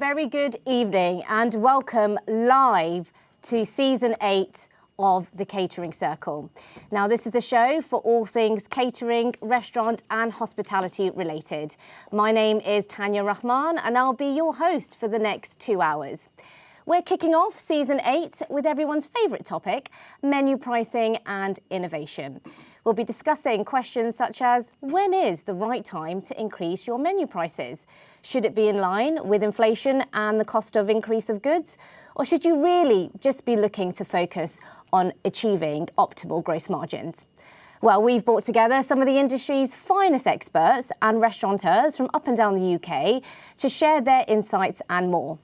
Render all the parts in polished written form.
very good evening and welcome live to Season 8 of the Catering Circle. Now, this is the show for all things catering, restaurant and hospitality related. My name is Tanya Rahman and I'll be your host for the next 2 hours. We're kicking off Season 8 with everyone's favourite topic, menu pricing and innovation. We'll be discussing questions such as, when is the right time to increase your menu prices? Should it be in line with inflation and the cost of increase of goods? Or should you really just be looking to focus on achieving optimal gross margins? Well, we've brought together some of the industry's finest experts and restaurateurs from up and down the UK to share their insights and more.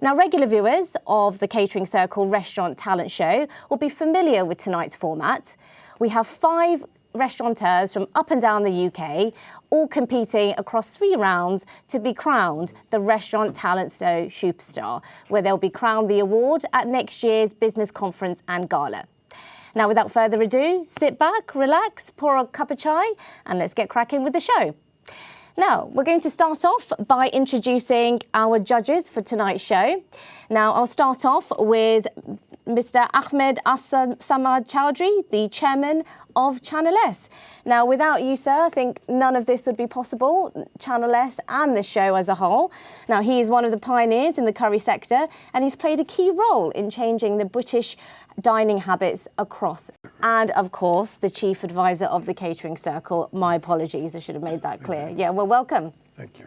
Now, regular viewers of the Catering Circle Restaurant Talent Show will be familiar with tonight's format. We have 5 restaurateurs from up and down the UK, all competing across 3 rounds to be crowned the Restaurant Talent Show Superstar, where they'll be crowned the award at next year's Business Conference and Gala. Now, without further ado, sit back, relax, pour a cup of chai, and let's get cracking with the show. Now, we're going to start off by introducing our judges for tonight's show. Now, I'll start off with Mr. Ahmedus Samad Chowdhury, the chairman of Channel S. Now, without you, sir, I think none of this would be possible, Channel S and the show as a whole. Now, he is one of the pioneers in the curry sector, and he's played a key role in changing the British dining habits across. And, of course, the chief advisor of the Catering Circle. My apologies, I should have made that clear. Yeah, well, welcome. Thank you.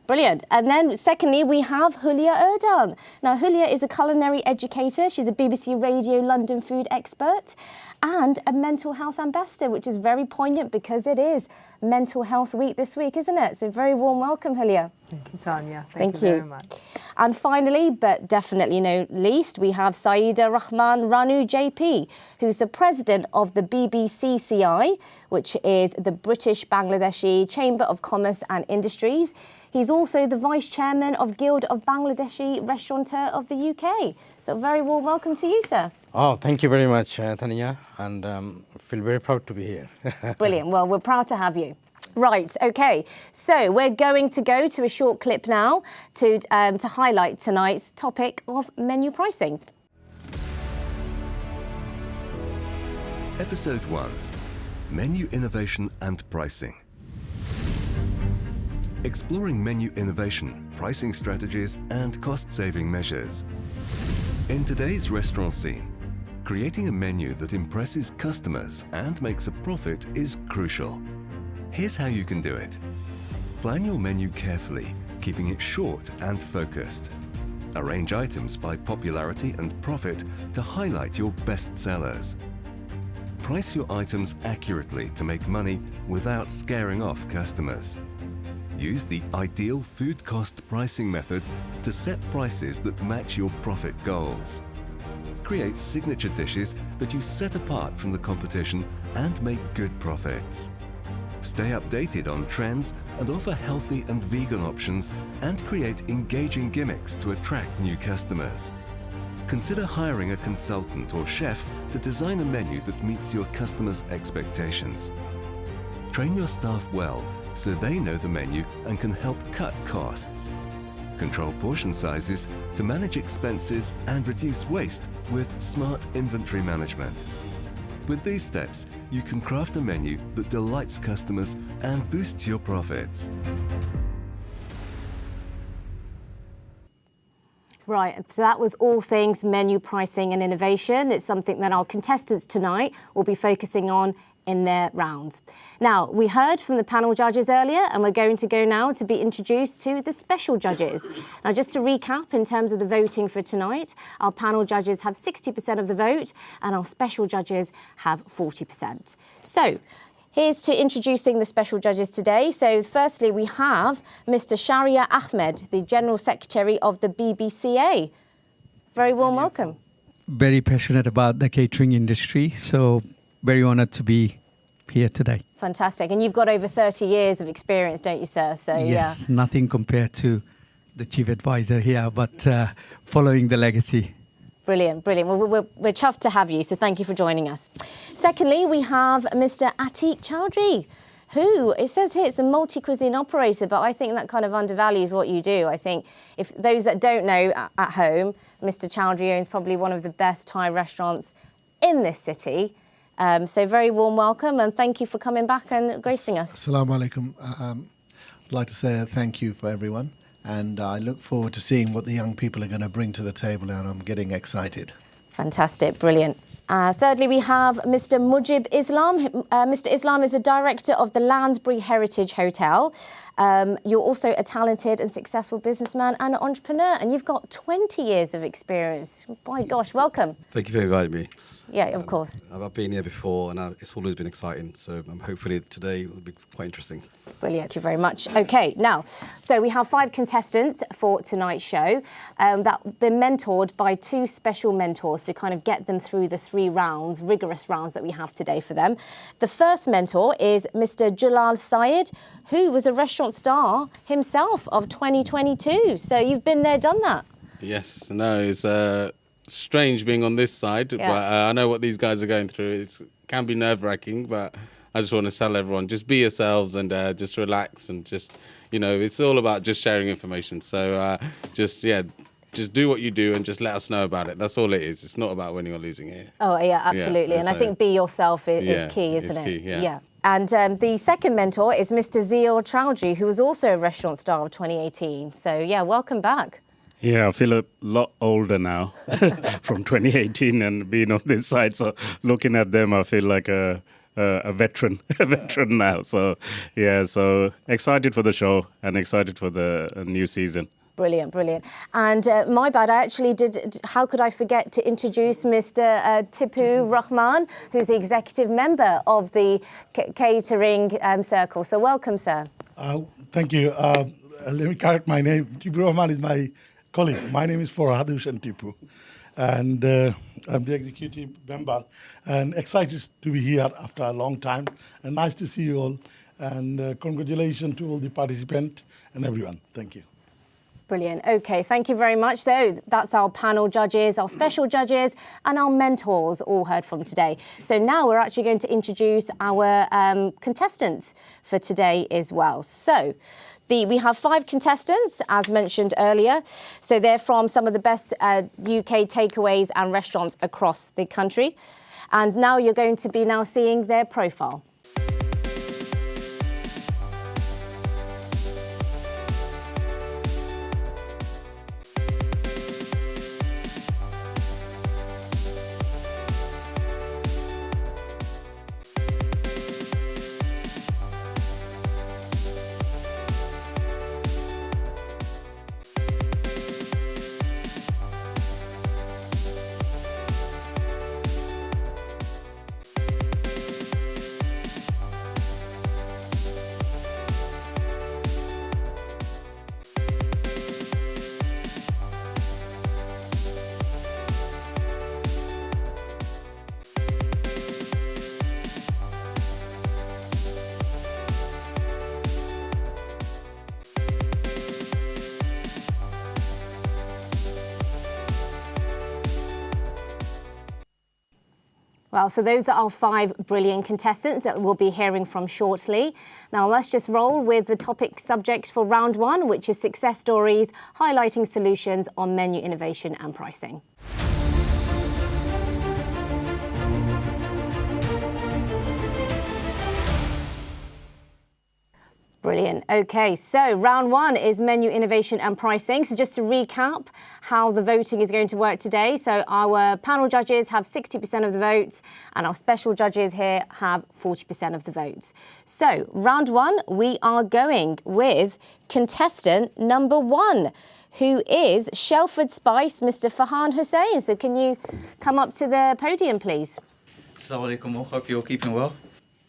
Brilliant. And then secondly, we have Hulya Erdal. Now, Hulya is a culinary educator. She's a BBC Radio London food expert and a mental health ambassador, which is very poignant because it is Mental Health Week this week, isn't it? So very warm welcome, Hulya. Thank you, Tanya. Thank you very much. And finally, but definitely not least, we have Syed Rahman Ranu JP, who's the president of the BCCCI, which is the British Bangladeshi Chamber of Commerce and Industries. He's also the vice chairman of Guild of Bangladeshi Restaurateur of the UK. So very warm welcome to you, sir. Oh, thank you very much, Tanya, and feel very proud to be here. Brilliant. Well, we're proud to have you. Right, okay. So we're going to go to a short clip now to highlight tonight's topic of menu pricing. Episode 1, Menu Innovation and Pricing. Exploring menu innovation, pricing strategies and cost-saving measures. In today's restaurant scene, creating a menu that impresses customers and makes a profit is crucial. Here's how you can do it. Plan your menu carefully, keeping it short and focused. Arrange items by popularity and profit to highlight your best sellers. Price your items accurately to make money without scaring off customers. Use the ideal food cost pricing method to set prices that match your profit goals. Create signature dishes that you set apart from the competition and make good profits. Stay updated on trends and offer healthy and vegan options and create engaging gimmicks to attract new customers. Consider hiring a consultant or chef to design a menu that meets your customers' expectations. Train your staff well so they know the menu and can help cut costs. Control portion sizes to manage expenses and reduce waste with smart inventory management. With these steps, you can craft a menu that delights customers and boosts your profits. Right, so that was all things menu pricing and innovation. It's something that our contestants tonight will be focusing on in their rounds. Now, we heard from the panel judges earlier, and we're going to go now to be introduced to the special judges. Now, just to recap in terms of the voting for tonight, our panel judges have 60% of the vote, and our special judges have 40%. So, here's to introducing the special judges today. So firstly, we have Mr. Shahriar Ahmed, the General Secretary of the BCCCI. Very warm welcome. Very passionate about the catering industry, so very honoured to be here today. Fantastic. And you've got over 30 years of experience, don't you, sir? So yes, nothing compared to the chief advisor here, but following the legacy. Brilliant, brilliant. Well, we're chuffed to have you, so thank you for joining us. Secondly, we have Mr. Atique Choudhury. who, it says here it's a multi-cuisine operator, but I think that kind of undervalues what you do. I think if those that don't know at home, Mr. Choudhury owns probably one of the best Thai restaurants in this city. So very warm welcome and thank you for coming back and gracing us. Assalamu alaikum. I'd like to say a thank you for everyone, and I look forward to seeing what the young people are going to bring to the table, and I'm getting excited. Fantastic, brilliant. Thirdly, we have Mr. Mujib Islam. Mr. Islam is the director of the Lansbury Heritage Hotel. You're also a talented and successful businessman and entrepreneur, and you've got 20 years of experience. My gosh, welcome. Thank you for inviting me. Yeah, of course. I've been here before and it's always been exciting. So hopefully today will be quite interesting. Brilliant, thank you very much. Okay, now, so we have 5 contestants for tonight's show that have been mentored by 2 special mentors to kind of get them through the 3 rounds, rigorous rounds that we have today for them. The first mentor is Mr. Zulal Syed, who was a restaurant star himself of 2022. So you've been there, done that. Yes, no, it's strange being on this side, but I know what these guys are going through. It can be nerve-wracking, but I just want to tell everyone, just be yourselves and just relax and just, you know, it's all about just sharing information. So just do what you do and just let us know about it. That's all it is. It's not about winning or losing here. Oh, yeah, absolutely. Yeah, and I think be yourself is key, isn't it's it? Key, yeah. And the second mentor is Mr. Ziaur Choudhury, who was also a restaurant star of 2018. So, yeah, welcome back. Yeah, I feel a lot older now from 2018 and being on this side. So looking at them, I feel like a veteran, now. So, yeah, so excited for the show and excited for the new season. Brilliant, brilliant. And my bad, I actually did, how could I forget to introduce Mr. Tipu Rahman, who's the executive member of the Catering Circle. So welcome, sir. Thank you. Let me correct my name. Tipu Rahman is my colleague. My name is Farhad and Tipu. And I'm the executive member and excited to be here after a long time. And nice to see you all. And congratulations to all the participants and everyone. Thank you. Brilliant. Okay, thank you very much. So that's our panel judges, our special judges, and our mentors all heard from today. So now we're actually going to introduce our contestants for today as well. So we have 5 contestants, as mentioned earlier. So they're from some of the best UK takeaways and restaurants across the country. And now you're going to be now seeing their profile. Well, so those are our 5 brilliant contestants that we'll be hearing from shortly. Now, let's just roll with the topic subject for round 1, which is success stories, highlighting solutions on menu innovation and pricing. Brilliant. Okay, so round 1 is menu innovation and pricing. So just to recap how the voting is going to work today. So our panel judges have 60% of the votes and our special judges here have 40% of the votes. So round 1, we are going with contestant number 1, who is Shelford Spice, Mr. Farhan Hossain. So can you come up to the podium, please? Assalamu alaikum. Hope you're keeping well.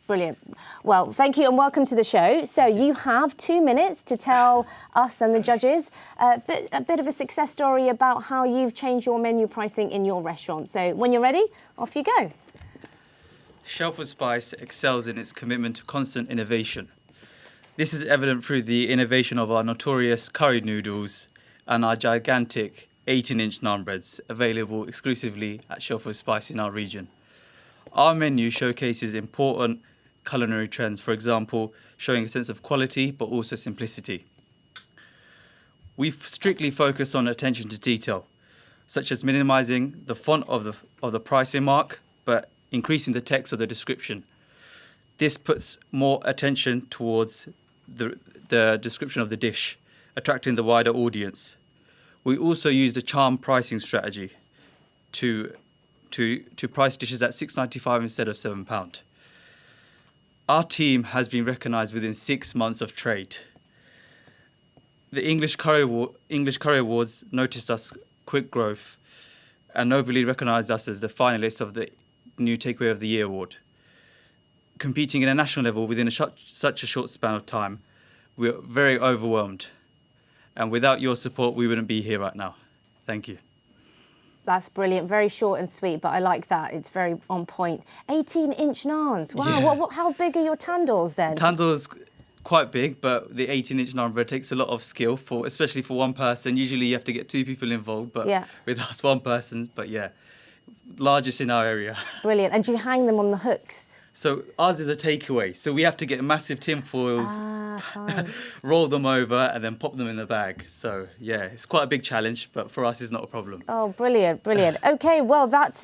Brilliant. Well, thank you and welcome to the show. So you have 2 minutes to tell us and the judges a bit of a success story about how you've changed your menu pricing in your restaurant. So when you're ready, off you go. Shelford Spice excels in its commitment to constant innovation. This is evident through the innovation of our notorious curry noodles and our gigantic 18-inch naan breads available exclusively at Shelford Spice in our region. Our menu showcases important culinary trends, for example, showing a sense of quality but also simplicity. We've strictly focused on attention to detail, such as minimizing the font of the pricing mark, but increasing the text of the description. This puts more attention towards the description of the dish, attracting the wider audience. We also used a charm pricing strategy to price dishes at £6.95 instead of £7. Our team has been recognised within 6 months of trade. The English Curry Awards noticed us quick growth and nobly recognised us as the finalists of the New Takeaway of the Year award. Competing at a national level within such a short span of time, we're very overwhelmed. And without your support, we wouldn't be here right now. Thank you. That's brilliant. Very short and sweet, but I like that. It's very on point. 18-inch naans. Wow. Yeah. How big are your tandoors then? Tandoor's quite big, but the 18-inch naan bread takes a lot of skill, especially for one person. Usually you have to get 2 people involved, but with us, 1 person. But yeah, largest in our area. Brilliant. And do you hang them on the hooks? So ours is a takeaway. So we have to get massive tin foils, roll them over and then pop them in the bag. So yeah, it's quite a big challenge, but for us it's not a problem. Oh, brilliant, brilliant. Okay, well, that's,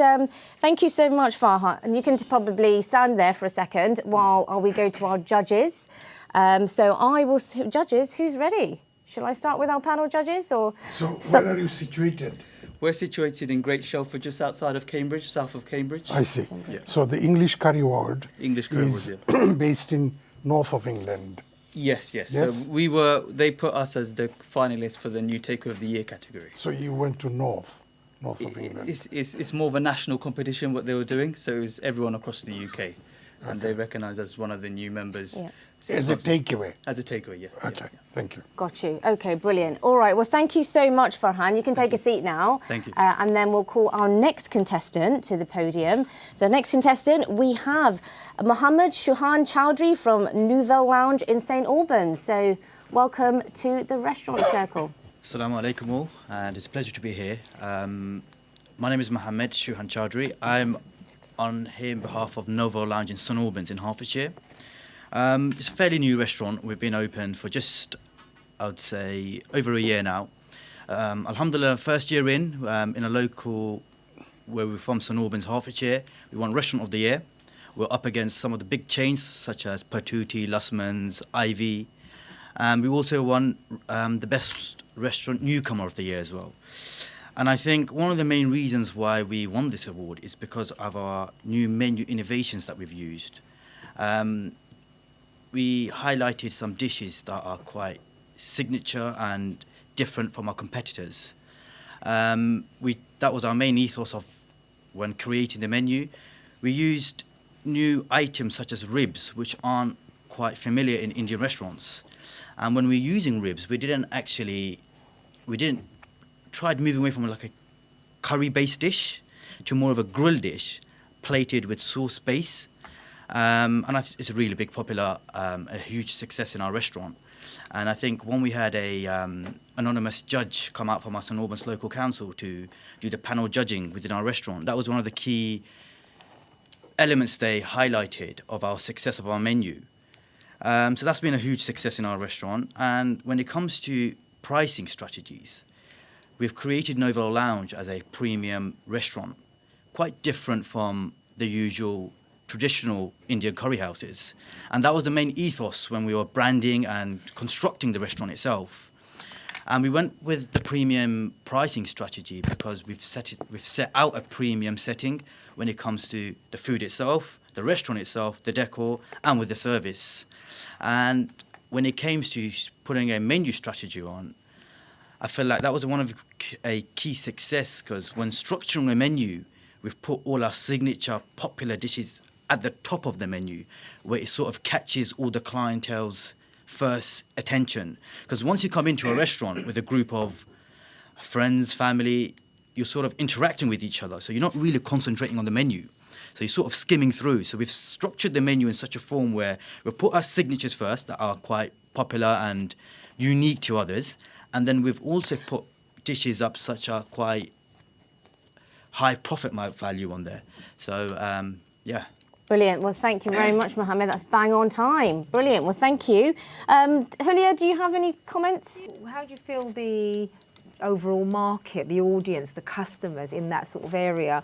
thank you so much, Farhan. And you can probably stand there for a second while we go to our judges. Judges, who's ready? Shall I start with our panel judges or? So where are you situated? We're situated in Great Shelford, just outside of Cambridge, south of Cambridge. I see. Yeah. So the English Curry Award is based in north of England. Yes. So they put us as the finalists for the New Takeaway of the Year category. So you went to north of England. It's more of a national competition what they were doing. So it was everyone across the UK, and they recognised as one of the new members. Yeah. As a takeaway? As a takeaway, yeah. Okay, thank you. Got you. Okay, brilliant. All right, well, thank you so much, Farhan. You can take a seat now. Thank you. And then we'll call our next contestant to the podium. So next contestant, we have Ahmedus Samad Chowdhury from Nouvelle Lounge in St Albans. So welcome to the Restaurant Circle. Assalamu alaikum all, and it's a pleasure to be here. My name is Ahmedus Samad Chowdhury. I'm on here on behalf of Nouvelle Lounge in St Albans in Hertfordshire. It's a fairly new restaurant. We've been open for just, I would say, over a year now. Alhamdulillah, first year in a local where we're from, St Albans, Hertfordshire. We won Restaurant of the Year. We're up against some of the big chains such as Patootie, Lussman's, Ivy. We also won the Best Restaurant Newcomer of the Year as well. And I think one of the main reasons why we won this award is because of our new menu innovations that we've used. We highlighted some dishes that are quite signature and different from our competitors. That was our main ethos of when creating the menu. We used new items such as ribs, which aren't quite familiar in Indian restaurants. And when we're using ribs, we didn't try moving away from like a curry-based dish to more of a grilled dish, plated with sauce base. And it's a really big popular, a huge success in our restaurant. And I think when we had a anonymous judge come out from our St Albans local council to do the panel judging within our restaurant, that was one of the key elements they highlighted of our success of our menu. So that's been a huge success in our restaurant. And when it comes to pricing strategies, we've created Nouvelle Lounge as a premium restaurant, quite different from the usual traditional Indian curry houses. And that was the main ethos when we were branding and constructing the restaurant itself. And we went with the premium pricing strategy because we've set out a premium setting when it comes to the food itself, the restaurant itself, the decor, and with the service. And when it came to putting a menu strategy on, I feel like that was one of a key success because when structuring a menu, we've put all our signature popular dishes at the top of the menu where it sort of catches all the clientele's first attention. Because once you come into a restaurant with a group of friends, family, you're sort of interacting with each other. So you're not really concentrating on the menu. So you're sort of skimming through. So we've structured the menu in such a form where we'll put our signatures first that are quite popular and unique to others. And then we've also put dishes up such a quite high profit value on there. So, yeah. Brilliant. Well, thank you very much, Mohammed. That's bang on time. Brilliant. Well, thank you. Hulya, do you have any comments? How do you feel the overall market, the audience, the customers in that sort of area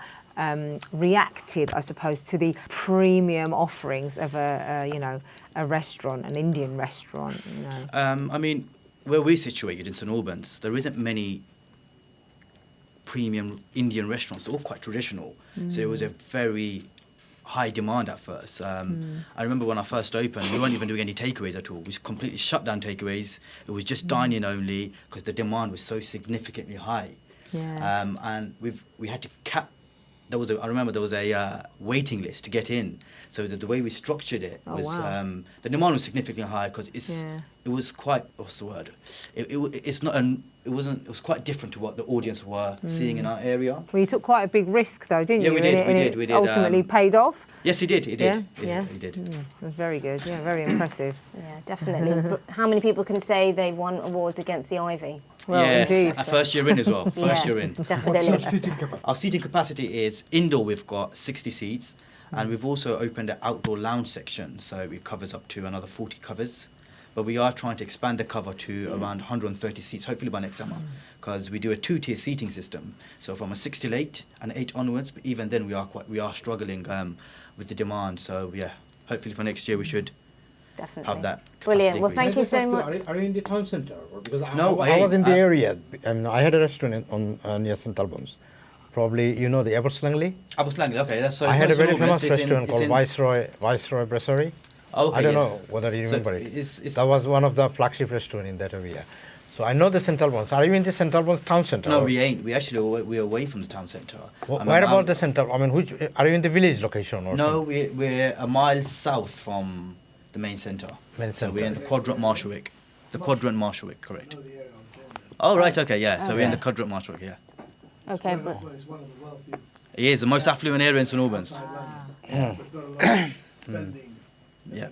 reacted, I suppose, to the premium offerings of a restaurant, an Indian restaurant? You know? I mean, where we're situated in St Albans, there isn't many premium Indian restaurants. They're all quite traditional. So it was a very high demand at first. I remember when I first opened, we weren't even doing any takeaways at all. We completely shut down takeaways. It was just dine-in only because the demand was so significantly high. Yeah. And we had to cap. I remember there was a waiting list to get in. So the way we structured it was the demand was significantly high because it was quite, what's the word? It was quite different to what the audience were seeing in our area. Well, you took quite a big risk though, didn't you? We did. We did. Ultimately paid off. Yes, he did. He did. Yeah. He did. It was very good. Yeah, very impressive. Yeah, definitely. But how many people can say they've won awards against the Ivy? Well, yes, indeed. our first year in as well. First year in. Definitely. What's your seating capacity? Our seating capacity is indoor. We've got 60 seats, and we've also opened an outdoor lounge section, so it covers up to another 40 covers. But we are trying to expand the cover to around 130 seats, hopefully by next summer, because we do a two-tier seating system. So from a 6 till 8 and 8 onwards, but even then we are struggling with the demand. So yeah, hopefully for next year we should have that. Brilliant. Well, thank you so much. Are you in the town centre? Because No, I was in the area. I had a restaurant near St Albans. Probably you know the Abbas Langley. Abbas Langley, okay. That's so. I had a very famous restaurant called Viceroy Brasserie. Okay, I don't know whether you remember it. That was one of the flagship restaurants in that area. So I know the St Albans. Are you in the St Albans town centre? No, we ain't. We're away from the town centre. Where about the centre? I mean, are you in the village location or? No, we're a mile south from the main centre. So we're in the Quadrant Marshalwick. The Quadrant Marshalwick, correct. Oh, right, okay, yeah. So we're in the Quadrant Marshalwick, yeah. Okay, It's one of the wealthiest. It is the most affluent area in St Albans. Yeah.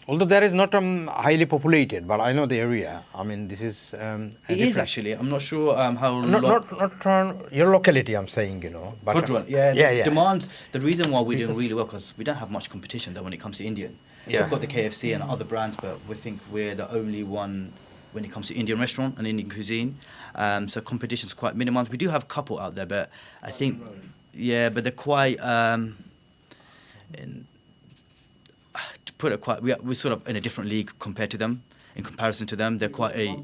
Although there is not highly populated, but I know the area. I mean, this is. It is actually. I'm not sure how. Not your locality. I'm saying, you know. But, Quadrant, demand. The reason why we're doing really well because we don't have much competition though when it comes to Indian. Yeah. We've got the KFC and other brands, but we think we're the only one when it comes to Indian restaurant and Indian cuisine. So competition's quite minimized. We do have a couple out there, but I think, but they're quite. To put it quite, we're sort of in a different league compared to them. In comparison to them, they're quite a.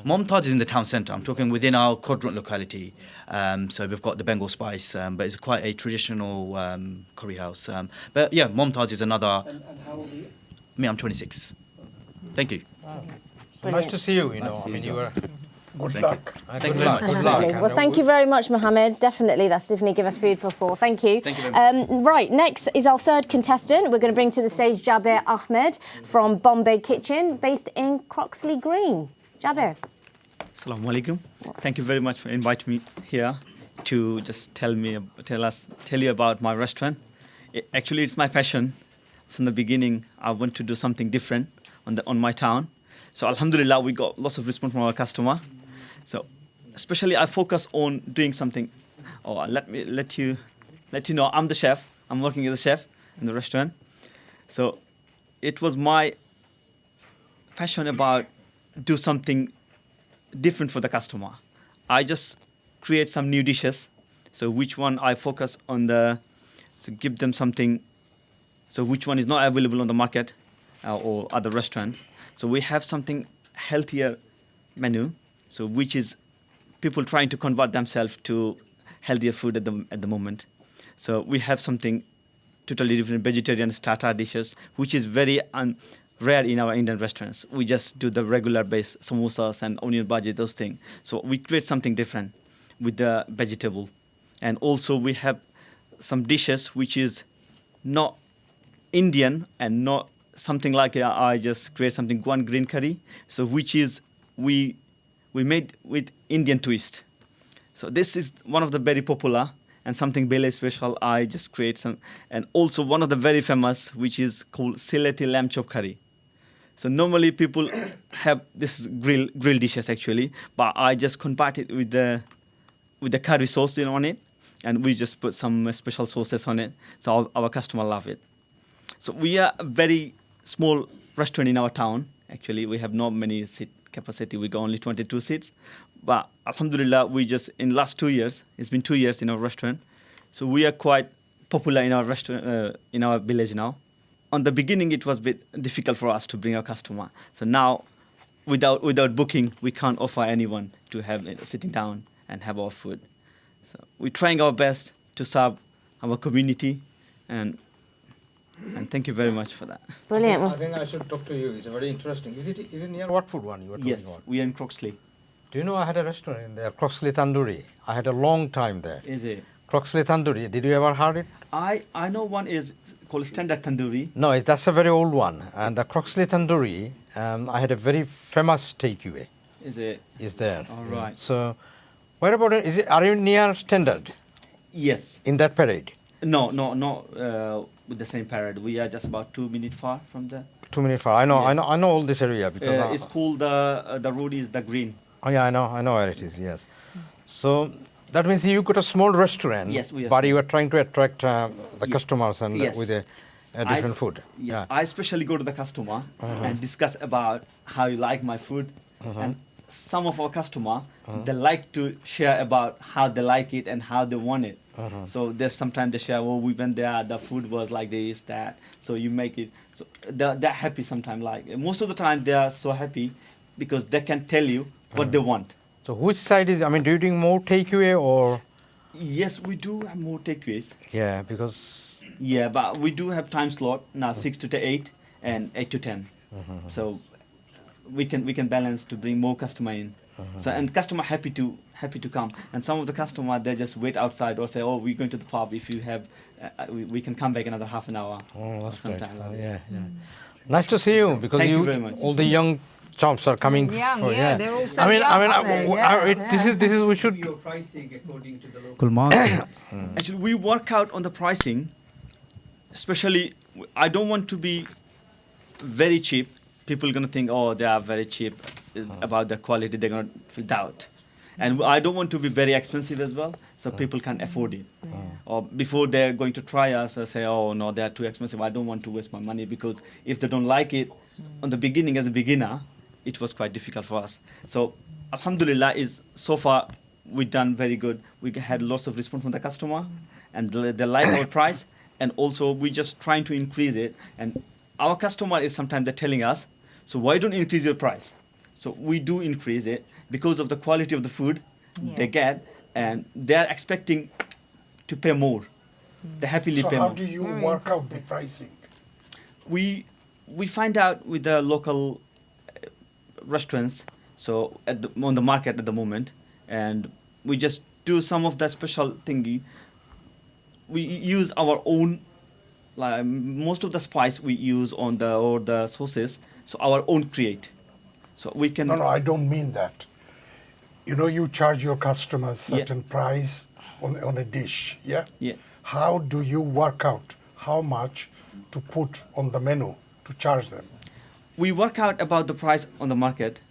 Mumtaz is in the town centre. I'm talking within our Quadrant locality. So we've got the Bengal Spice, but it's quite a traditional curry house. But yeah, Mumtaz is another. And how old are you? Me, I'm 26. Thank you. Wow. Nice to see you. You know, I mean, you were. Good luck. Thank you very much. Well, thank you very much, Mohammed. Definitely, that's definitely given us food for thought. Thank you. Thank you very much. Right, next is our third contestant. We're going to bring to the stage Jabir Ahmed from Bombay Kitchen, based in Croxley Green. Jabir. Assalamu alaikum. Thank you very much for inviting me here to just tell you about my restaurant. Actually, it's my passion. From the beginning, I want to do something different on my town. So alhamdulillah, we got lots of response from our customer. So especially I focus on doing something. Let you know I'm the chef. I'm working as a chef in the restaurant. So it was my passion about do something different for the customer. I just create some new dishes. So which one I focus on to give them something. So which one is not available on the market or other restaurants. So we have something healthier menu. So which is people trying to convert themselves to healthier food at the moment. So we have something totally different vegetarian starter dishes, which is very rare in our Indian restaurants. We just do the regular base samosas and onion bhaji, those things. So we create something different with the vegetable. And also we have some dishes which is not Indian and not something like I just create something one green curry. So which is we made with Indian twist. So this is one of the very popular and something very special. I just create some, and also one of the very famous, which is called Sileti lamb chop curry. So normally people have this grill dishes actually, but I just convert it with the curry sauce on it, and we just put some special sauces on it. So our customer love it. So we are a very small restaurant in our town. Actually, we have not many seat capacity. We got only 22 seats. But alhamdulillah, we just, in last 2 years, it's been 2 years in our restaurant. So we are quite popular in our restaurant, in our village now. On the beginning, it was a bit difficult for us to bring our customer. So now, without booking, we can't offer anyone to have sitting down and have our food. So we're trying our best to serve our community, and thank you very much for that. Brilliant. I think I should talk to you. It's very interesting. Is it near Watford one you were talking Yes, about? we are in Croxley. Do you know I had a restaurant in there, Croxley Tandoori? I had a long time there. Is it? Croxley Tandoori. Did you ever heard it? I know one is called Standard Tandoori. No, that's a very old one. And the Croxley Tandoori, I had a very famous takeaway. Is it? Is there? All right. So, where about it? Are you near Standard? Yes. In that parade? No, with the same parade. We are just about 2 minutes far from there. 2 minutes far. I know all this area because It's called the road is the green. Oh yeah, I know where it is. Yes. So that means you got a small restaurant. Yes, we are but small. you are trying to attract the customers and Yes. with a different food. Yes, Yeah. I especially go to the customer and discuss about how you like my food. And some of our customer, they like to share about how they like it and how they want it. So there's sometimes they share, oh, we went there, the food was like this, that. So you make it. So they're happy sometimes. Like most of the time, they are so happy because they can tell you what they want. So which side is? I mean, do you do more takeaway or? Yes, we do have more takeaways. Yeah, because. Yeah, but we do have time slot now, 6 to 8 and 8 to 10. So we can balance to bring more customer in. So and customer happy to come. And some of the customer they just wait outside or say, oh, we're going to the pub. If you have, we can come back another half an hour. Oh, that's or great. sometime like Yeah, this. yeah. Nice to see you because Thank you very much. all the young chops are coming. Young, for, yeah, they're all so I mean, young, aren't they? Yeah, this is we should. Your pricing according to the local. Local market. Actually, we work out on the pricing. Especially, I don't want to be very cheap. People are gonna think, oh, they are very cheap. About the quality, they're gonna feel doubt. And I don't want to be very expensive as well, so people can afford it. Or before they're going to try us, I say, oh no, they are too expensive. I don't want to waste my money because if they don't like it, on the beginning as a beginner, it was quite difficult for us. So, alhamdulillah, so far we've done very good. We had lots of response from the customer, and they like our price. And also, we're just trying to increase it. And our customer is sometimes they're telling us, so why don't you increase your price? So we do increase it because of the quality of the food they get, and they're expecting to pay more. They happily So pay how more. do you work out the pricing? We find out with the local restaurants, so on the market at the moment, and we just do some of the special thingy. We use our own, like most of the spice we use on the sauces, so our own create. So we can. No, I don't mean that. You know, you charge your customers certain price on a dish, yeah? Yeah. How do you work out how much to put on the menu to charge them? We work out about the price on the market,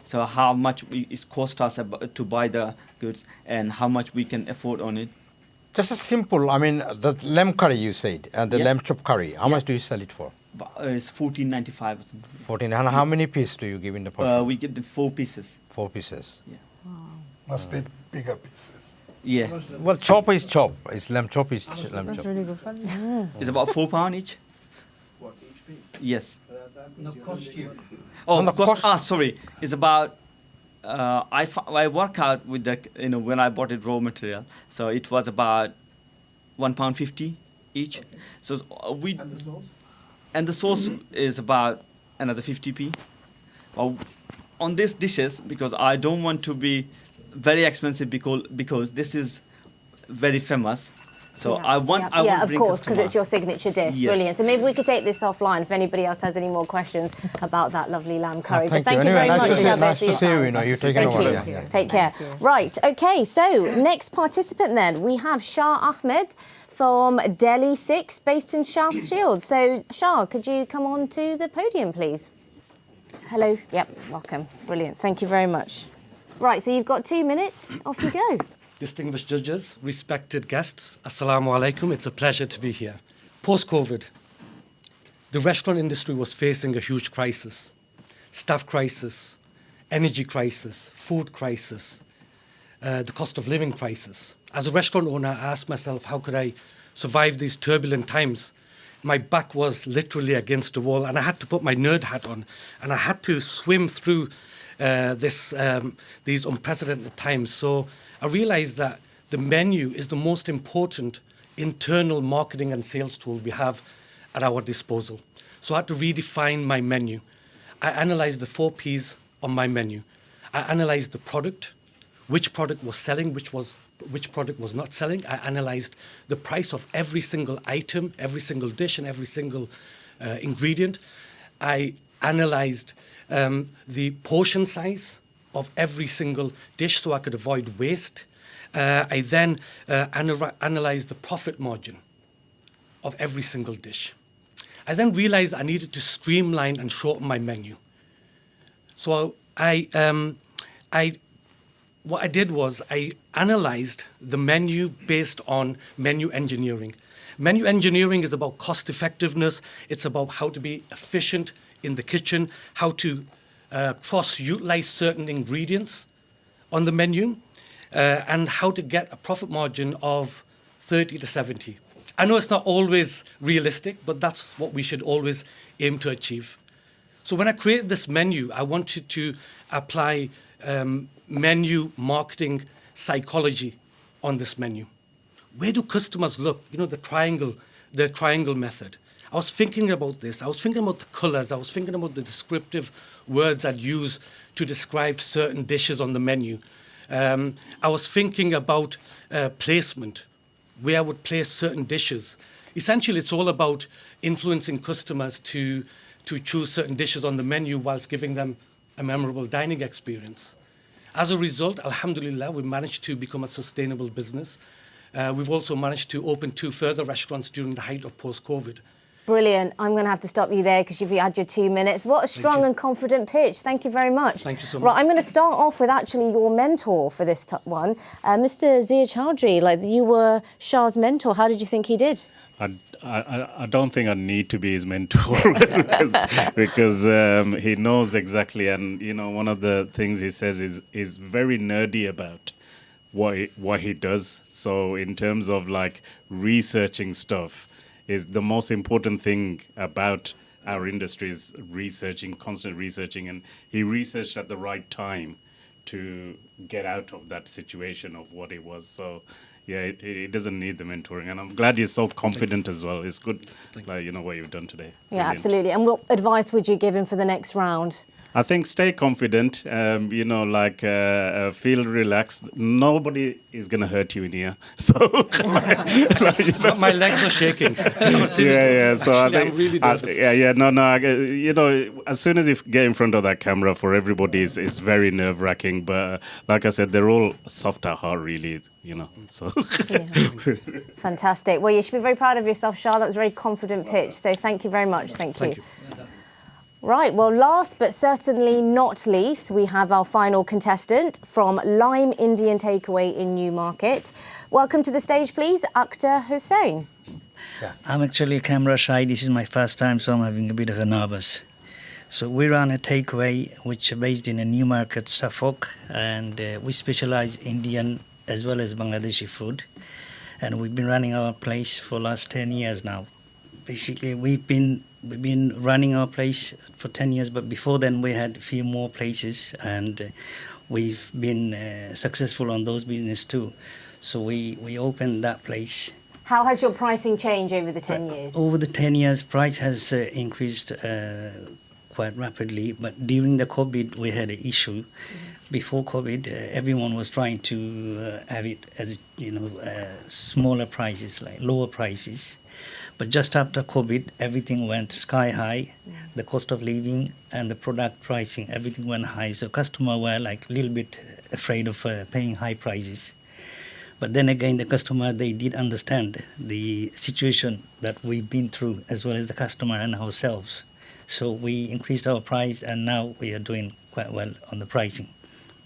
so how much it cost us to buy the goods and how much we can afford on it. Just a simple, I mean, the lamb curry you said, and the lamb chop curry. How much do you sell it for? It's $14.95. 14. And how many pieces do you give in the portion? We give them 4 pieces. 4 pieces. Yeah. Must be bigger pieces. Yeah. Well, chop is chop. It's lamb chop is lamb That's chop. really good fun. It's about £4 each. What, each piece? Yes. No, cost you. Oh, the cost. cost- Sorry. It's about. I work out with the when I bought it raw material, so it was about £1.50 each. So we. And the sauce? And the sauce is about another 50p. On these dishes, because I don't want to be very expensive because this is very famous. So I want of bring course, because customer. it's your signature dish. Yes. Brilliant. So maybe we could take this offline if anybody else has any more questions about that lovely lamb curry. But thank you Anyway, very nice much, to see, Shelford, nice for to your see you. time. You know, you're taking Thank over. you. Yeah. Take care. Right. Okay. So next participant then we have Shah Ahmed from Delhi 6, based in Shah Shield. So Shah, could you come on to the podium, please? Hello. Yep. Welcome. Brilliant. Thank you very much. Right. So you've got 2 minutes. Off you go. distinguished judges, respected guests, Assalamu alaikum. It's a pleasure to be here. Post-COVID, the restaurant industry was facing a huge crisis. Staff crisis, energy crisis, food crisis, the cost of living crisis. As a restaurant owner, I asked myself, how could I survive these turbulent times? My back was literally against the wall, and I had to put my nerd hat on, and I had to swim through these unprecedented times. So I realized that the menu is the most important internal marketing and sales tool we have at our disposal. So I had to redefine my menu. I analyzed the 4 Ps on my menu. I analyzed the product, which product was selling, which product was not selling. I analyzed the price of every single item, every single dish, and every single ingredient. I analyzed the portion size of every single dish so I could avoid waste. I then analyzed the profit margin of every single dish. I then realized I needed to streamline and shorten my menu. So what I did was I analyzed the menu based on menu engineering. Menu engineering is about cost effectiveness. It's about how to be efficient in the kitchen, how to cross-utilize certain ingredients on the menu, and how to get a profit margin of 30 to 70. I know it's not always realistic, but that's what we should always aim to achieve. So when I created this menu, I wanted to apply menu marketing psychology on this menu. Where do customers look? You know, the triangle method. I was thinking about this. I was thinking about the colors. I was thinking about the descriptive words I'd use to describe certain dishes on the menu. I was thinking about placement, where I would place certain dishes. Essentially, it's all about influencing customers to choose certain dishes on the menu whilst giving them a memorable dining experience. As a result, alhamdulillah, we managed to become a sustainable business. We've also managed to open 2 further restaurants during the height of post-COVID. Brilliant. I'm going to have to stop you there because you've had your 2 minutes. What a strong and confident pitch. Thank you very much. Thank you so much. Right, I'm going to start off with actually your mentor for this one. Mr. Ziaur Choudhury, like you were Shah's mentor. How did you think he did? I don't think I need to be his mentor because he knows exactly, and you know, one of the things he says is very nerdy about what he does. So in terms of like researching stuff, is the most important thing about our industry is researching, constant researching, and he researched at the right time to get out of that situation of what it was. So yeah, it doesn't need the mentoring, and I'm glad you're so confident as well. It's good, like you know what you've done today. Yeah, Brilliant. absolutely. And what advice would you give him for the next round? I think stay confident, you know, like feel relaxed. Nobody is going to hurt you in here. So, you know. My legs are shaking. No, yeah. So actually, I think, I'm really nervous. You know, as soon as you get in front of that camera, for everybody, it's very nerve-wracking. But like I said, they're all soft at heart, really, you know. So yeah. Fantastic. Well, you should be very proud of yourself, Shah. That was a very confident pitch. So thank you very much. Thank you. Right, well, last but certainly not least, we have our final contestant from Lime Indian Takeaway in Newmarket. Welcome to the stage, please, Akhtar Hossain. Yeah. I'm actually camera shy. This is my first time, so I'm having a bit of a nervous. So we run a takeaway which is based in a Newmarket, Suffolk, and we specialize Indian as well as Bangladeshi food. And we've been running our place for the last 10 years now. Basically, we've been running our place for 10 years, but before then we had a few more places, and we've been successful on those business too. So we opened that place. How has your pricing changed over the 10 years? Over the 10 years, price has increased quite rapidly, but during the COVID we had an issue. Before COVID, everyone was trying to have it as, you know, smaller prices, like lower prices. But just after COVID, everything went sky high. Yeah. The cost of living and the product pricing, everything went high. So customers were like a little bit afraid of paying high prices. But then again, the customer, they did understand the situation that we've been through, as well as the customer and ourselves. So we increased our price, and now we are doing quite well on the pricing.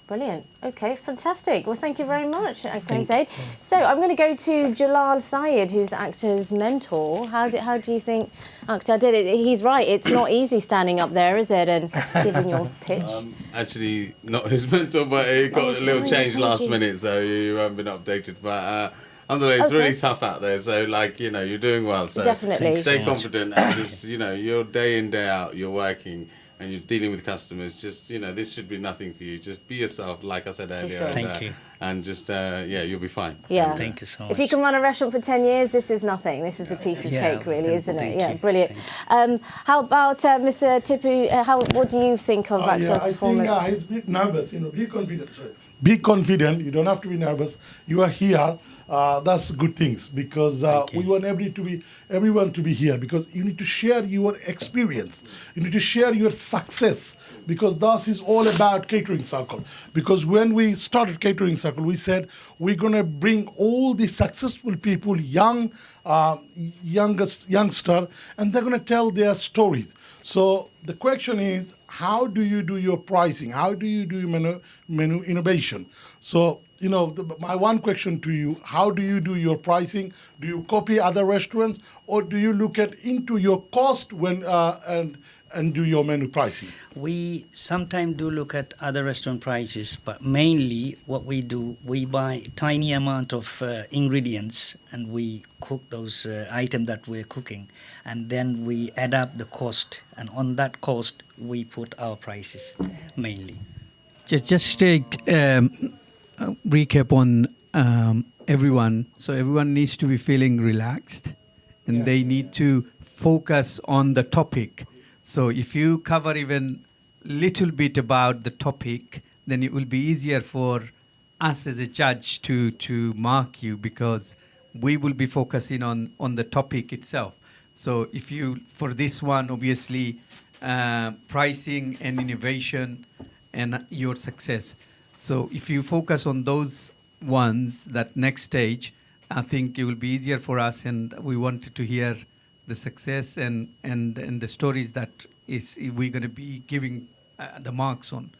Brilliant. Okay, fantastic. Well, thank you very much, Actor Syed. So I'm going to go to Jalal Syed, who's Actor's mentor. How do you think Actor did it? He's right. It's not easy standing up there, is it, and giving your pitch? Actually, not his mentor, but he got a little change last minute, so you haven't been updated. But it's really tough out there. So, like, you know, you're doing well. So definitely stay confident and just, you know, you're day in, day out, you're working. And you're dealing with customers, just, you know, this should be nothing for you. Just be yourself, like I said earlier. Sure. And, Thank you. And just, you'll be fine. Yeah. And, Thank you so much. If you can run a restaurant for 10 years, this is nothing. This is a piece of cake, really, isn't it? Yeah, you. brilliant. How about Mr. Tipu? What do you think of Actor's performance? I think he's a bit nervous. You know, be confident. Sorry. Be confident. You don't have to be nervous. You are here. That's good things because we want everyone to be here because you need to share your experience. You need to share your success because this is all about Catering Circle. Because when we started Catering Circle, we said we're going to bring all the successful people, youngster, and they're going to tell their stories. So the question is, how do you do your pricing? How do you do menu innovation? So, you know, my one question to you, how do you do your pricing? Do you copy other restaurants or do you look into your cost when and do your menu pricing? We sometimes do look at other restaurant prices, but mainly what we do, we buy tiny amount of ingredients and we cook those items that we're cooking. And then we add up the cost. And on that cost, we put our prices mainly. Just take recap on everyone. So everyone needs to be feeling relaxed and they need to focus on the topic. So if you cover even little bit about the topic, then it will be easier for us as a judge to mark you because we will be focusing on the topic itself. So if you, for this one, obviously, pricing and innovation and your success. So if you focus on those ones, that next stage, I think it will be easier for us, and we wanted to hear the success and the stories that we're going to be giving the marks on.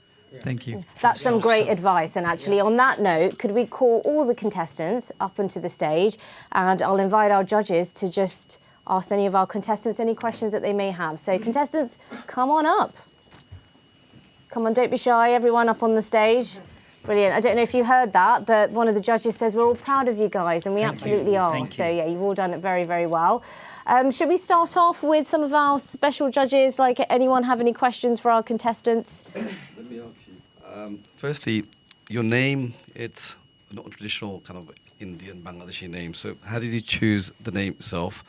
Thank you. That's some great advice. And actually, on that note, could we call all the contestants up onto the stage? And I'll invite our judges to just ask any of our contestants any questions that they may have. So contestants, come on up. Come on, don't be shy. Everyone up on the stage. Brilliant. I don't know if you heard that, but one of the judges says we're all proud of you guys, and we absolutely are. So yeah, you've all done it very, very well. Should we start off with some of our special judges? Like, anyone have any questions for our contestants? Let me ask you. Firstly, your name, it's not a traditional kind of Indian Bangladeshi name. So how did you choose the name itself?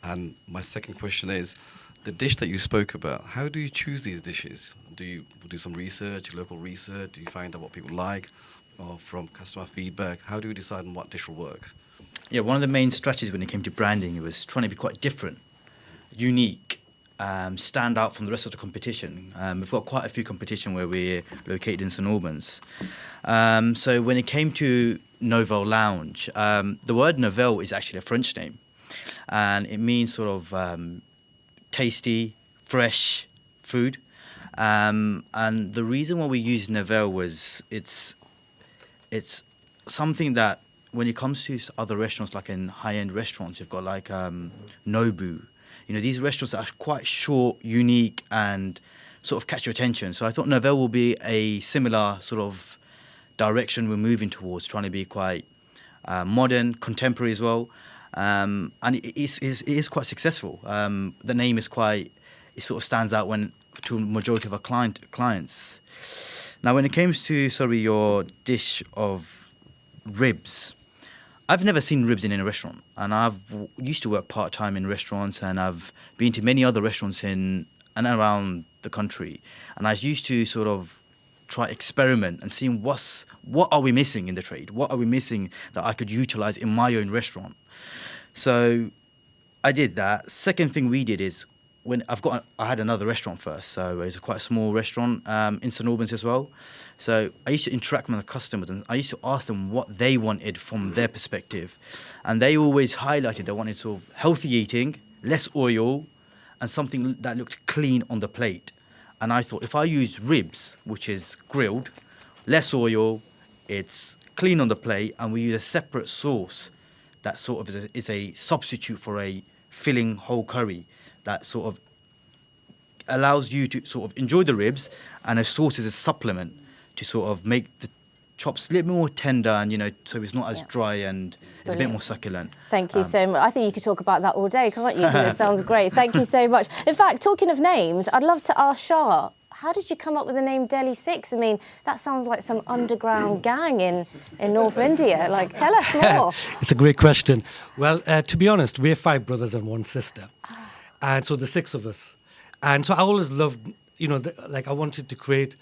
And my second question is, the dish that you spoke about, how do you choose these dishes? Do you do some research, local research? Do you find out what people like or from customer feedback? How do you decide on what dish will work? Yeah, one of the main strategies when it came to branding, it was trying to be quite different, unique, stand out from the rest of the competition. We've got quite a few competition where we're located in St Albans. So when it came to Nouvelle Lounge, the word Nouvelle is actually a French name. And it means sort of tasty, fresh food. And the reason why we use Nouvelle was it's something that when it comes to other restaurants, like in high-end restaurants, you've got like Nobu. You know, these restaurants are quite short, unique, and sort of catch your attention. So I thought Nouvelle will be a similar sort of direction we're moving towards, trying to be quite modern, contemporary as well. And it is quite successful. The name is quite, it sort of stands out to a majority of our clients. Now, when it comes to, your dish of ribs, I've never seen ribs in a restaurant, and I've used to work part-time in restaurants, and I've been to many other restaurants in and around the country, and I used to sort of try experiment and seeing what are we missing in the trade, what are we missing that I could utilize in my own restaurant. So I did that. Second thing we did is I had another restaurant first, so it's quite a small restaurant in St Albans as well. So I used to interact with the customers and I used to ask them what they wanted from their perspective. And they always highlighted they wanted sort of healthy eating, less oil, and something that looked clean on the plate. And I thought if I use ribs, which is grilled, less oil, it's clean on the plate, and we use a separate sauce that sort of is a substitute for a filling whole curry that sort of allows you to sort of enjoy the ribs, and a sauce is a supplement to sort of make the chops a little more tender, and so it's not as dry, and it's a bit more succulent. Thank you so much. I think you could talk about that all day, can't you? Because it sounds great. Thank you so much. In fact, talking of names, I'd love to ask Shah, how did you come up with the name Delhi 6? I mean, that sounds like some underground gang in North India. Like, tell us more. It's a great question. Well, to be honest, we're 5 brothers and 1 sister. And so the 6 of us. And so I always loved, I wanted to create...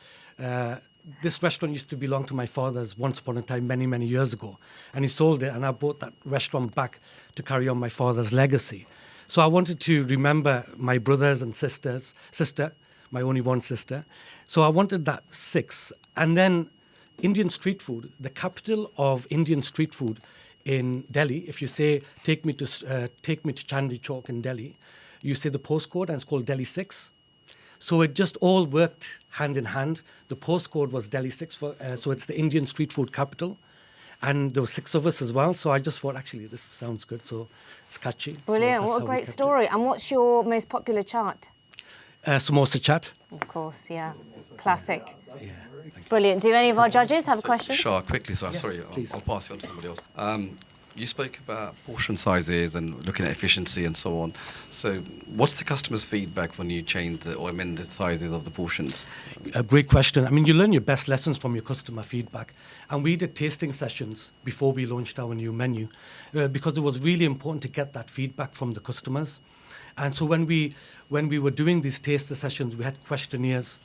this restaurant used to belong to my father's once upon a time, many, many years ago. And he sold it, and I bought that restaurant back to carry on my father's legacy. So I wanted to remember my brothers and sister, my only one sister. So I wanted that 6. And then Indian street food, the capital of Indian street food in Delhi, if you say, take me to Chandni Chowk in Delhi, you say the postcode, and it's called Delhi 6. So it just all worked hand in hand. The postcode was Delhi 6, so it's the Indian street food capital. And there were 6 of us as well. So I just thought, actually, this sounds good. So it's catchy. Brilliant. So what a great story. And what's your most popular chart? Samosa chat. Of course, yeah. Classic. Yeah. Brilliant. Do any of our judges have questions? Sure, quickly. So, yes, sorry, I'll pass it on to somebody else. You spoke about portion sizes and looking at efficiency and so on. So what's the customer's feedback when you change or amend the sizes of the portions? A great question. I mean, you learn your best lessons from your customer feedback. And we did tasting sessions before we launched our new menu because it was really important to get that feedback from the customers. And so when we were doing these taster sessions, we had questionnaires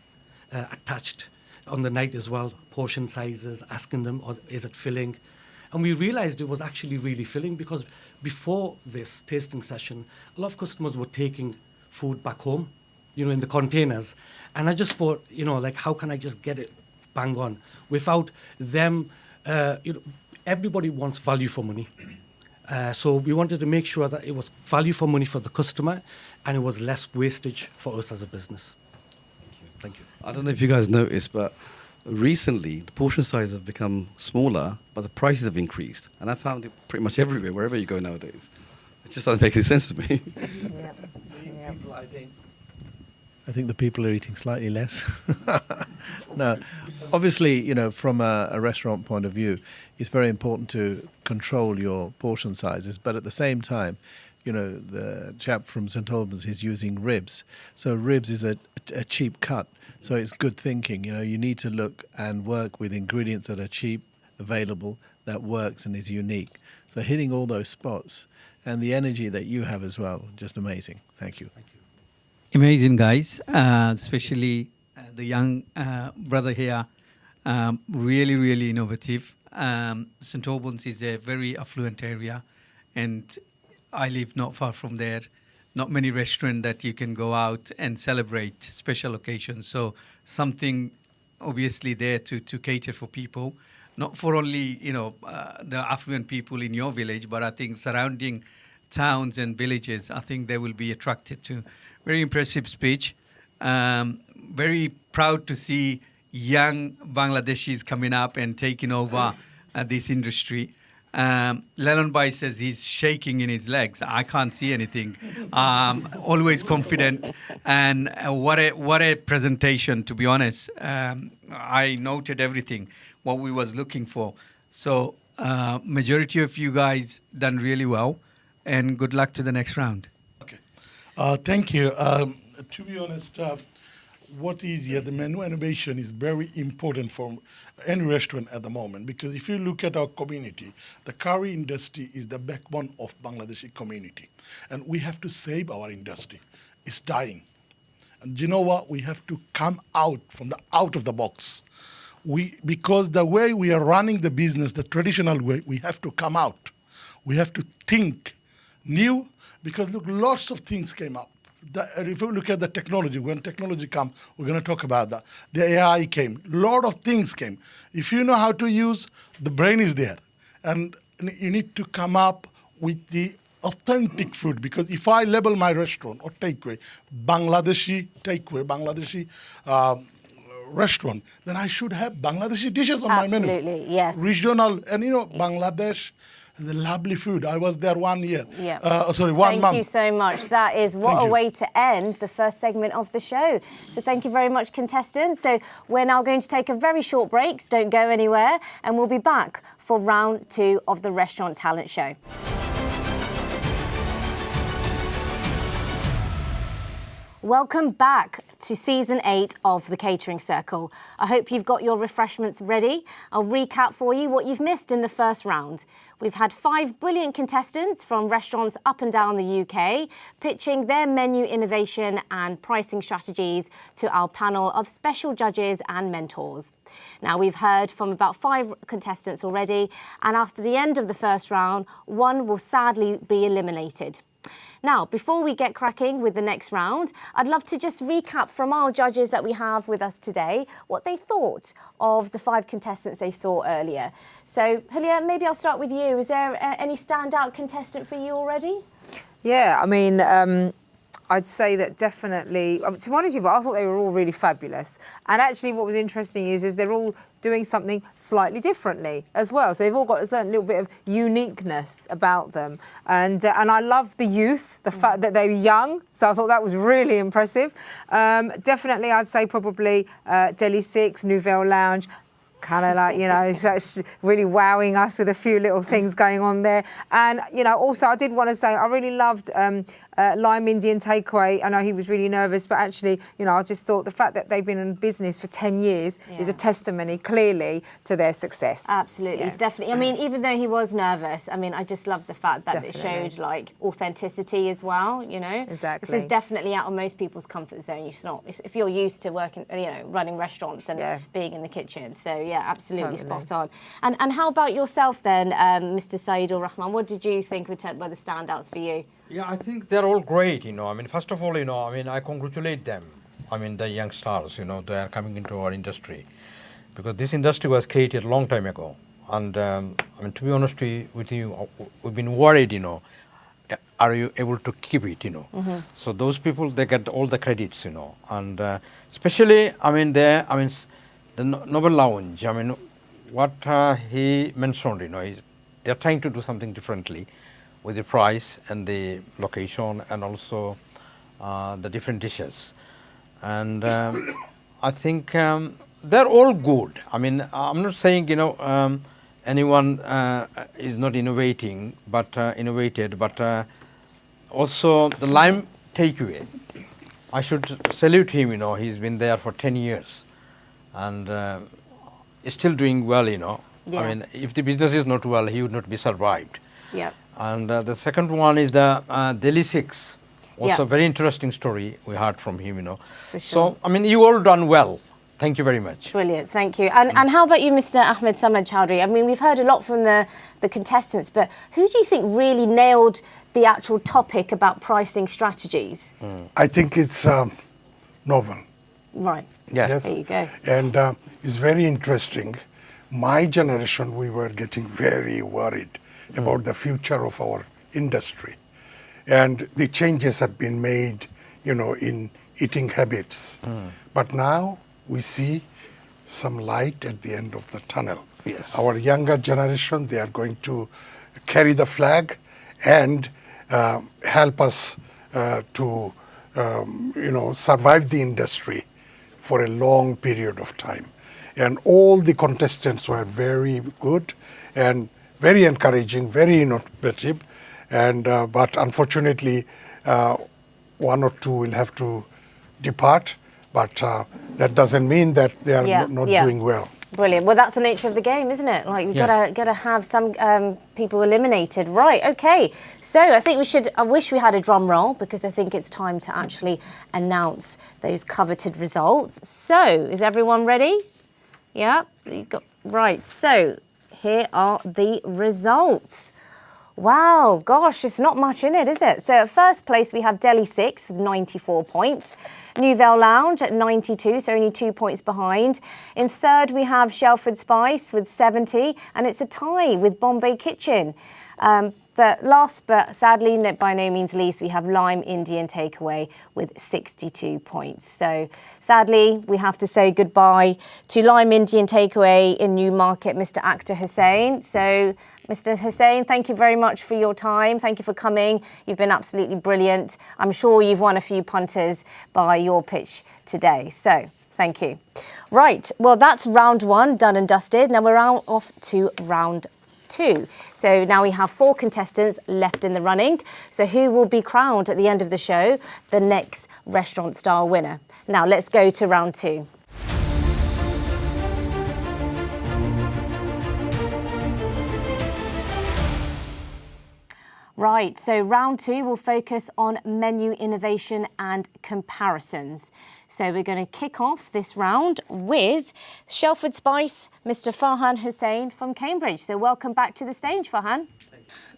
attached on the night as well, portion sizes, asking them, is it filling? And we realized it was actually really filling because before this tasting session, a lot of customers were taking food back home, in the containers. And I just thought, how can I just get it bang on without them, everybody wants value for money. So we wanted to make sure that it was value for money for the customer and it was less wastage for us as a business. Thank you. I don't know if you guys noticed, but recently the portion sizes have become smaller, but the prices have increased. And I found it pretty much everywhere, wherever you go nowadays. It just doesn't make any sense to me. I think the people are eating slightly less. No, obviously, from a restaurant point of view, it's very important to control your portion sizes. But at the same time, the chap from St Albans is using ribs. So ribs is a cheap cut. So it's good thinking. You need to look and work with ingredients that are cheap, available, that works and is unique. So hitting all those spots and the energy that you have as well, just amazing. Thank you. Amazing, guys, especially the young brother here. Really, really innovative. St Albans is a very affluent area, and I live not far from there. Not many restaurants that you can go out and celebrate special occasions. So something obviously there to cater for people, not for only, the affluent people in your village, but I think surrounding towns and villages, I think they will be attracted to. Very impressive speech. Very proud to see young Bangladeshis coming up and taking over this industry. Lenon Bhai says he's shaking in his legs. I can't see anything. Always confident, and what a presentation. To be honest, I noted everything what we was looking for. So majority of you guys done really well, and good luck to the next round. Okay, thank you. To be honest. The menu innovation is very important for any restaurant at the moment, because if you look at our community, the curry industry is the backbone of Bangladeshi community. And we have to save our industry. It's dying. And you know what? We have to come out of the box. Because the way we are running the business, the traditional way, we have to come out. We have to think new, because look, lots of things came up. If you look at the technology, when technology comes, we're going to talk about that. The AI came. A lot of things came. If you know how to use, the brain is there. And you need to come up with the authentic food. Because if I label my restaurant or takeaway, Bangladeshi takeaway, Bangladeshi restaurant, then I should have Bangladeshi dishes on my menu. Absolutely, yes. Regional, and Bangladesh, the lovely food. I was there 1 year. Yeah. 1 month. Thank you so much. That is what a way to end the first segment of the show. So thank you very much, contestants. So we're now going to take a very short break. So don't go anywhere. And we'll be back for round 2 of the Restaurant Talent Show. Welcome back to Season 8 of the Catering Circle. I hope you've got your refreshments ready. I'll recap for you what you've missed in the first round. We've had 5 brilliant contestants from restaurants up and down the UK pitching their menu innovation and pricing strategies to our panel of special judges and mentors. Now, we've heard from about 5 contestants already, and after the end of the first round, 1 will sadly be eliminated. Now, before we get cracking with the next round, I'd love to just recap from our judges that we have with us today what they thought of the 5 contestants they saw earlier. So, Hulya, maybe I'll start with you. Is there any standout contestant for you already? Yeah, I mean, I'd say that definitely, to be honest with you, but I thought they were all really fabulous. And actually what was interesting is they're all doing something slightly differently as well. So they've all got a certain little bit of uniqueness about them. And I love the youth, the fact that they're young. So I thought that was really impressive. Definitely, I'd say probably Delhi 6, Nouvelle Lounge, kind of like, so it's really wowing us with a few little things going on there. And, also I did want to say I really loved Lime Indian Takeaway. I know he was really nervous, but actually, I just thought the fact that they've been in business for 10 years is a testimony clearly to their success. Absolutely, it's definitely. I mean, even though he was nervous, I just loved the fact that it showed like authenticity as well, Exactly. This is definitely out of most people's comfort zone. If you're used to working, running restaurants and being in the kitchen. So yeah, absolutely spot on. And how about yourself then, Mr. Saidur Rahman? What did you think were the standouts for you? Yeah, I think they're all great, First of all, I congratulate them. The young stars, they are coming into our industry. Because this industry was created a long time ago. And, to be honest with you, we've been worried, are you able to keep it, So those people, they get all the credits, And especially, the Noble Lounge, what he mentioned, they're trying to do something differently with the price and the location and also the different dishes. And I think they're all good. I'm not saying, anyone is not innovating, but innovated, but also the Lime Takeaway. I should salute him, he's been there for 10 years and is still doing well, Yeah. If the business is not well, he would not be survived. Yeah. And the second one is the Delhi 6. Also very interesting story we heard from him, For sure. So, you all done well. Thank you very much. Brilliant, thank you. And how about you, Mr. Ahmedus Samad Chowdhury? We've heard a lot from the contestants, but who do you think really nailed the actual topic about pricing strategies? I think it's novel. Right. Yes. There you go. And it's very interesting. My generation, we were getting very worried about the future of our industry. And the changes have been made, in eating habits. But now we see some light at the end of the tunnel. Yes. Our younger generation, they are going to carry the flag and help us to, survive the industry for a long period of time. And all the contestants were very good and very encouraging, very innovative, and but unfortunately, 1 or 2 will have to depart. But that doesn't mean that they are not doing well. Brilliant. Well, that's the nature of the game, isn't it? Like, you've got to have some people eliminated. Right, okay. So I think I wish we had a drum roll, because I think it's time to actually announce those coveted results. So, is everyone ready? Yeah? Right, so here are the results. Wow, gosh, it's not much in it, is it? So at first place, we have Delhi 6 with 94 points. Nouvelle Lounge at 92, so only 2 points behind. In third, we have Shelford Spice with 70, and it's a tie with Bombay Kitchen. but last but sadly by no means least, we have Lime Indian Takeaway with 62 points. So sadly, we have to say goodbye to Lime Indian Takeaway in Newmarket, Mr. Akhtar Hossain. So Mr. Hossain, thank you very much for your time. Thank you for coming. You've been absolutely brilliant. I'm sure you've won a few punters by your pitch today. So thank you. Right, well, that's round one done and dusted. Now we're off to round two. So now we have 4 contestants left in the running. So who will be crowned at the end of the show the next restaurant star winner? Now let's go to round 2. Right, so round 2 will focus on menu innovation and comparisons. So we're going to kick off this round with Shelford Spice, Mr. Farhan Hossain from Cambridge. So welcome back to the stage, Farhan.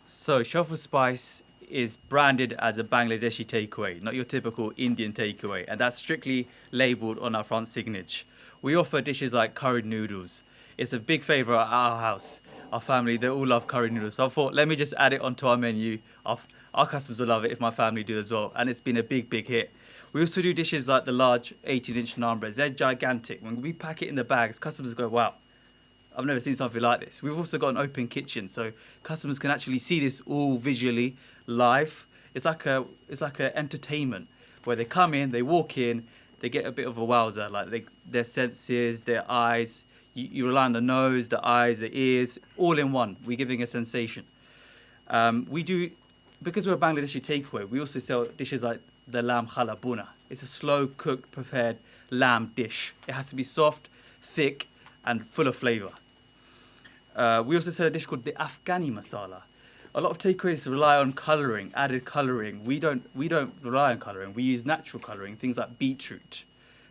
So Shelford Spice is branded as a Bangladeshi takeaway, not your typical Indian takeaway, and that's strictly labelled on our front signage. We offer dishes like curried noodles. It's a big favourite at our house. Our family, they all love curry noodles. So I thought, let me just add it onto our menu. Our customers will love it if my family do as well. And it's been a big, big hit. We also do dishes like the large 18-inch naan breads. They're gigantic. When we pack it in the bags, customers go, wow, I've never seen something like this. We've also got an open kitchen, so customers can actually see this all visually live. It's like a entertainment where they come in, they walk in, they get a bit of a wowzer, like their senses, their eyes. You rely on the nose, the eyes, the ears, all in one. We're giving a sensation. Because we're a Bangladeshi takeaway, we also sell dishes like the lamb khala buna. It's a slow-cooked, prepared lamb dish. It has to be soft, thick, and full of flavour. We also sell a dish called the Afghani masala. A lot of takeaways rely on colouring, added colouring. We don't rely on colouring. We use natural colouring, things like beetroot.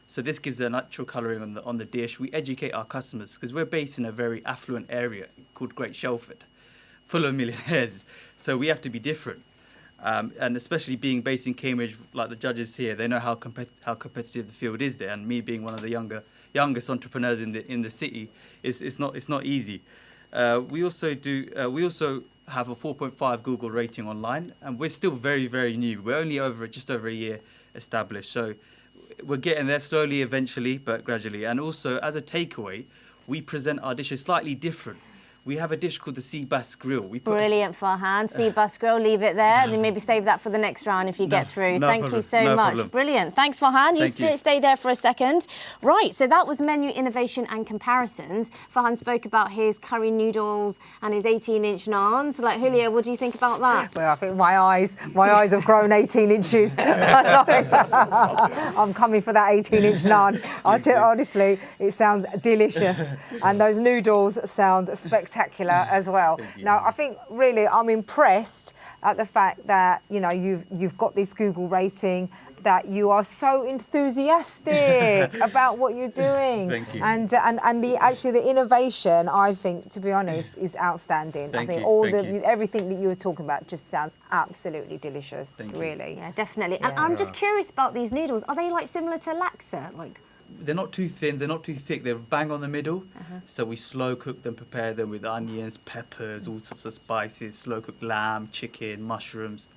So this gives a natural colouring on the dish. We educate our customers because we're based in a very affluent area called Great Shelford, full of millionaires. So we have to be different. And especially being based in Cambridge, like the judges here, they know how competitive the field is there. And me being one of the youngest entrepreneurs in the city, it's not easy. We also have a 4.5 Google rating online, and we're still very, very new. We're only just over a year established. So we're getting there slowly, eventually, but gradually. And also, as a takeaway, we present our dishes slightly different. We have a dish called the sea bass grill. Brilliant, Farhan. Sea bass grill, leave it there. And then maybe save that for the next round if you get through. Thank you so much. Problem. Brilliant. Thanks, Farhan. Stay there for a second. Right, so that was menu innovation and comparisons. Farhan spoke about his curry noodles and his 18-inch naans. Like, Hulya, what do you think about that? Well, I think my eyes have grown 18 inches. I'm coming for that 18-inch naan. I tell you, honestly, it sounds delicious. And those noodles sound spectacular as well. Now, I think really I'm impressed at the fact that you've got this Google rating, that you are so enthusiastic about what you're doing. Thank you. And the innovation, I think, to be honest, is outstanding. I think everything that you were talking about just sounds absolutely delicious. Really. Yeah, definitely. And I'm just curious about these noodles. Are they like similar to laksa? They're not too thin, they're not too thick, they're bang on the middle. So we slow cook them, prepare them with onions, peppers, all sorts of spices, slow cooked lamb, chicken, mushrooms.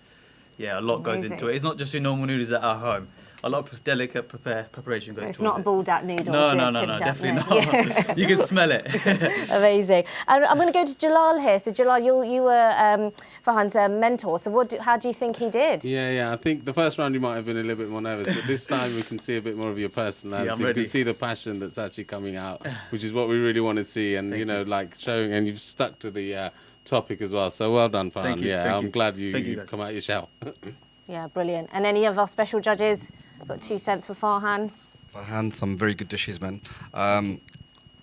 Yeah, a lot goes into it. It's not just your normal noodles at our home. A lot of delicate preparation goes into it. So it's not balled out noodles. No, definitely not. You can smell it. Amazing. And I'm going to go to Zulal here. So Zulal, you were Farhan's mentor. So how do you think he did? Yeah. I think the first round you might have been a little bit more nervous, but this time we can see a bit more of your personality. Yeah, we can see the passion that's actually coming out, which is what we really want to see. And like showing, and you've stuck to the topic as well. So well done, Farhan. I'm glad you've come out your shell. Yeah, brilliant. And any of our special judges got 2 cents for Farhan? Farhan, some very good dishes, man. I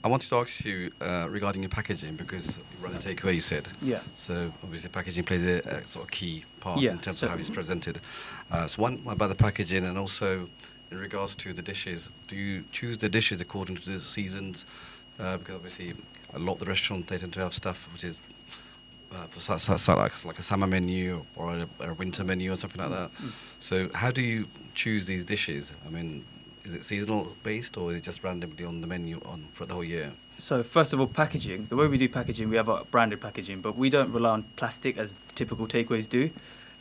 wanted to ask you regarding your packaging, because you run a takeaway, you said. Yeah. So obviously packaging plays a sort of key part in terms of how it's presented. So one about the packaging, and also in regards to the dishes, do you choose the dishes according to the seasons? Because obviously a lot of the restaurants, they tend to have stuff which is like a summer menu or a winter menu or something like that. So how do you choose these dishes? I mean, is it seasonal based, or is it just randomly on the menu for the whole year? So first of all, packaging. The way we do packaging, we have a branded packaging, but we don't rely on plastic as typical takeaways do.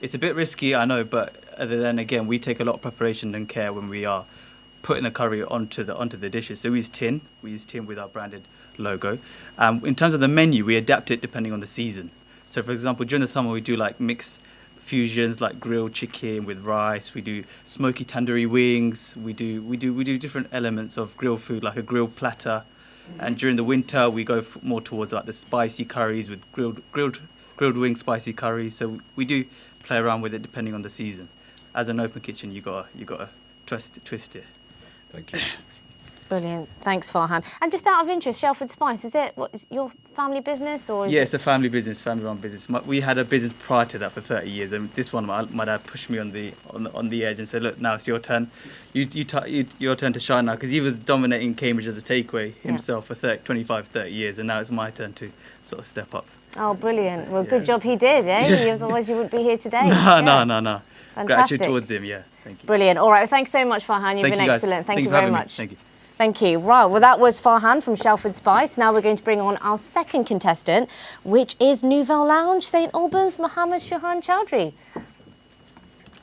It's a bit risky, I know, but then again, we take a lot of preparation and care when we are putting the curry onto the dishes. So we use tin. We use tin with our branded logo. In terms of the menu, we adapt it depending on the season. So for example, during the summer, we do like mixed fusions, like grilled chicken with rice. We do smoky tandoori wings. We do different elements of grilled food, like a grilled platter. And during the winter, we go more towards like the spicy curries with grilled wing spicy curries. So we do play around with it depending on the season. As an open kitchen, you gotta twist it. Thank you. Brilliant. Thanks, Farhan. And just out of interest, Shelford Spice, is your family business or? It's a family business, family-run business. We had a business prior to that for 30 years, and this one, my dad pushed me on the edge and said, "Look, now it's your turn. Your turn to shine now," because he was dominating Cambridge as a takeaway himself for 25, 30 years, and now it's my turn to sort of step up. Oh, brilliant. Well, good job he did, eh? Otherwise you wouldn't be here today. No. Fantastic. Gratitude towards him, yeah. Thank you. Brilliant. All right, thanks so much, Farhan. You've been excellent. Thank you very much. Thank you. Thank you. Right, well, that was Farhan from Shelford Spice. Now we're going to bring on our second contestant, which is Nouvelle Lounge, St Albans, Ahmedus Samad Chowdhury.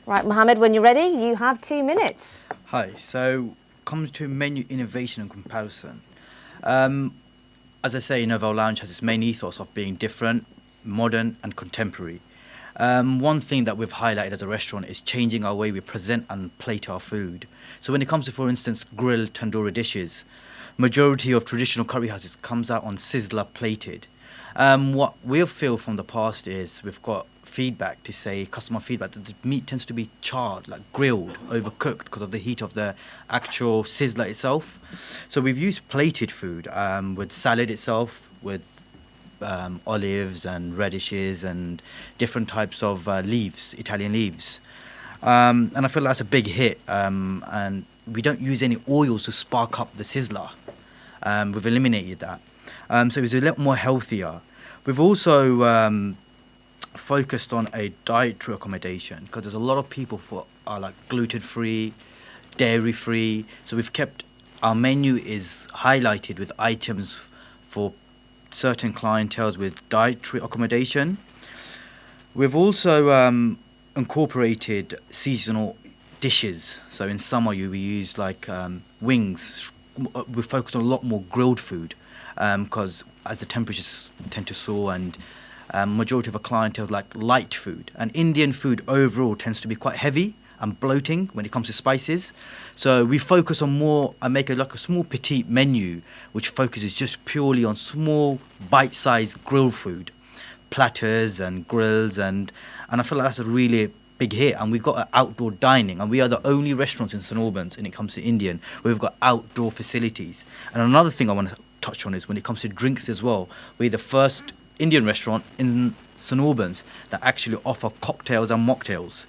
Right, Mohammed, when you're ready, you have 2 minutes. Hi, so coming to menu innovation and comparison. As I say, Nouvelle Lounge has its main ethos of being different, modern and contemporary. One thing that we've highlighted as a restaurant is changing our way we present and plate our food. So when it comes to, for instance, grilled tandoori dishes, majority of traditional curry houses comes out on sizzler plated. What we feel from the past is we've got feedback to say, customer feedback, that the meat tends to be charred, like grilled, overcooked because of the heat of the actual sizzler itself. So we've used plated food with salad itself, with olives and radishes and different types of leaves, Italian leaves. And I feel that's a big hit. And we don't use any oils to spark up the sizzler. We've eliminated that. So it's a little more healthier. We've also focused on a dietary accommodation because there's a lot of people who are like gluten-free, dairy-free. So we've kept, our menu is highlighted with items for certain clienteles with dietary accommodation. We've also incorporated seasonal dishes. So in summer we use like wings. We focus on a lot more grilled food because as the temperatures tend to soar, and majority of our clientele like light food. And Indian food overall tends to be quite heavy and bloating when it comes to spices. So we focus on more, I make like a small petite menu which focuses just purely on small bite-sized grilled food, platters and grills, and I feel like that's a really big hit. And we've got outdoor dining, and we are the only restaurants in St Albans when it comes to Indian where we've got outdoor facilities. And another thing I want to touch on is when it comes to drinks as well. We're the first Indian restaurant in St Albans that actually offer cocktails and mocktails.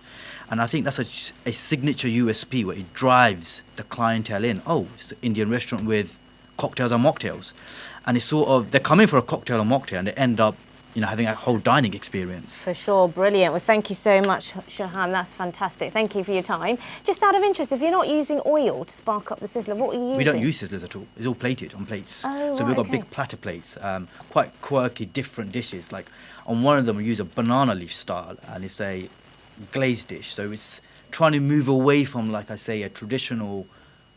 And I think that's a signature USP where it drives the clientele in. Oh, it's an Indian restaurant with cocktails and mocktails. And it's sort of, they're coming for a cocktail or mocktail and they end up, having a whole dining experience. For sure, brilliant. Well, thank you so much, Shahan. That's fantastic. Thank you for your time. Just out of interest, if you're not using oil to spark up the sizzler, what are you using? We don't use sizzlers at all. It's all plated on plates. Oh, so we've got big platter plates, quite quirky, different dishes. Like on one of them, we use a banana leaf style, and it's a glazed dish. So it's trying to move away from, like I say, a traditional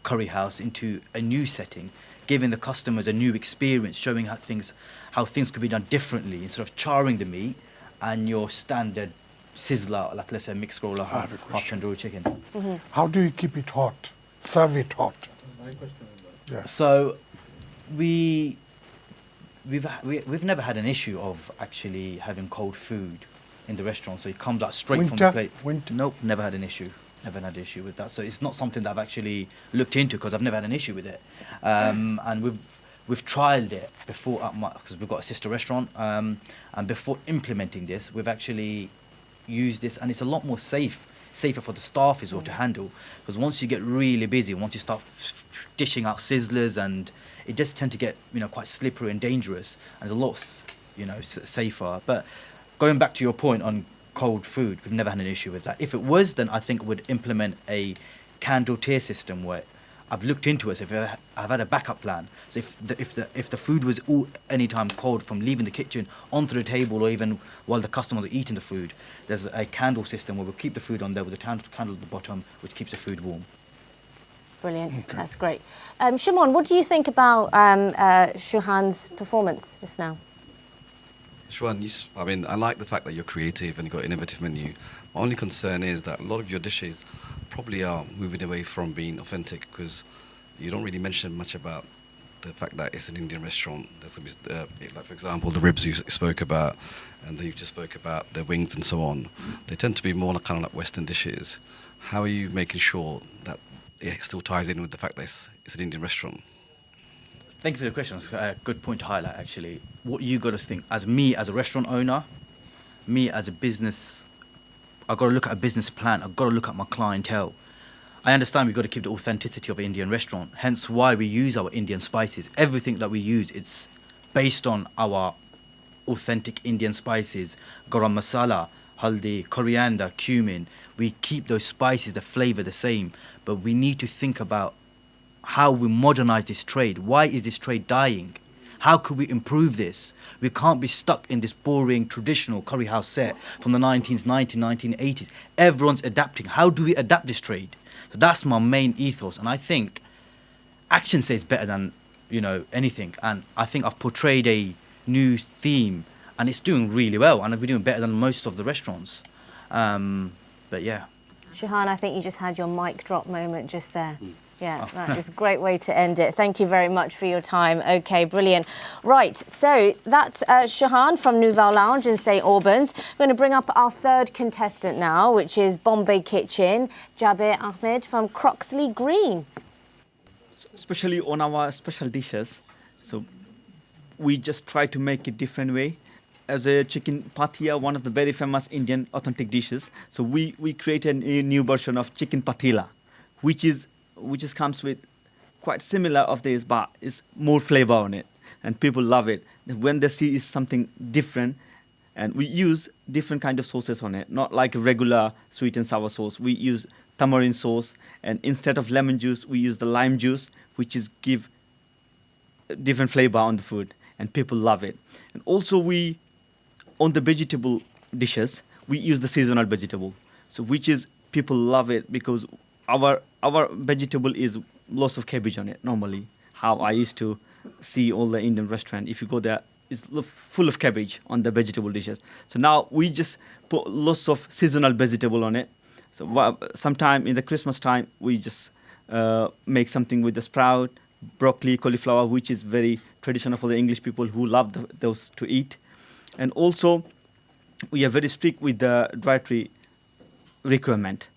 curry house into a new setting, giving the customers a new experience, showing how things could be done differently instead of charring the meat and your standard sizzler, like let's say mixed roll or half tandoori chicken. Mm-hmm. How do you keep it hot? Serve it hot. Yeah. So we've never had an issue of actually having cold food in the restaurant, so it comes out straight from the plate. Nope, never had an issue. Never had an issue with that. So it's not something that I've actually looked into because I've never had an issue with it. And we've trialed it before because we've got a sister restaurant. And before implementing this, we've actually used this, and it's a lot more safer for the staff as well to handle. Because once you get really busy, once you start dishing out sizzlers, and it just tend to get quite slippery and dangerous, and it's a lot safer. But going back to your point on cold food, we've never had an issue with that. If it was, then I think we'd implement a candle tier system where I've looked into it. So if I've had a backup plan. So if the food was all anytime cold from leaving the kitchen onto the table, or even while the customers are eating the food, there's a candle system where we'll keep the food on there with a candle at the bottom, which keeps the food warm. Brilliant. Okay. That's great. Sumon, what do you think about Shuhan's performance just now? Shuhan, I mean, I like the fact that you're creative and you've got an innovative menu. My only concern is that a lot of your dishes probably are moving away from being authentic, because you don't really mention much about the fact that it's an Indian restaurant. There's going to be, like for example, the ribs you spoke about, and then you just spoke about the wings and so on. They tend to be more like, kind of like Western dishes. How are you making sure that it still ties in with the fact that it's an Indian restaurant? Thank you for the question. It's a good point to highlight, actually. What you got to think, as me as a restaurant owner, me as a business, I've got to look at a business plan. I've got to look at my clientele. I understand we've got to keep the authenticity of an Indian restaurant, hence why we use our Indian spices. Everything that we use, it's based on our authentic Indian spices. Garam masala, haldi, coriander, cumin. We keep those spices, the flavour the same, but we need to think about how we modernize this trade. Why is this trade dying? How could we improve this? We can't be stuck in this boring traditional curry house set from the 1990s, 1980s. Everyone's adapting. How do we adapt this trade? So that's my main ethos, and I think action says better than anything. And I think I've portrayed a new theme, and it's doing really well, and we're doing better than most of the restaurants. But yeah. Shuhan, I think you just had your mic drop moment just there. Yeah, that is a great way to end it. Thank you very much for your time. Okay, brilliant. Right, so that's Shuhan from Nouvelle Lounge in St Albans. We're going to bring up our third contestant now, which is Bombay Kitchen, Jabir Ahmed from Croxley Green. Especially on our special dishes, so we just try to make it different way. As a chicken patia, one of the very famous Indian authentic dishes, so we created a new version of chicken patila, which comes with quite similar of this, but it's more flavor on it, and people love it. When they see it's something different, and we use different kind of sauces on it, not like a regular sweet and sour sauce. We use tamarind sauce, and instead of lemon juice, we use the lime juice, which is give different flavor on the food, and people love it. And also on the vegetable dishes, we use the seasonal vegetable, so which is people love it because our vegetable is lots of cabbage on it normally. How I used to see all the Indian restaurant, if you go there, it's full of cabbage on the vegetable dishes. So now we just put lots of seasonal vegetable on it. So sometime in the Christmas time, we just make something with the sprout, broccoli, cauliflower, which is very traditional for the English people who love those to eat. And also, we are very strict with the dietary requirement.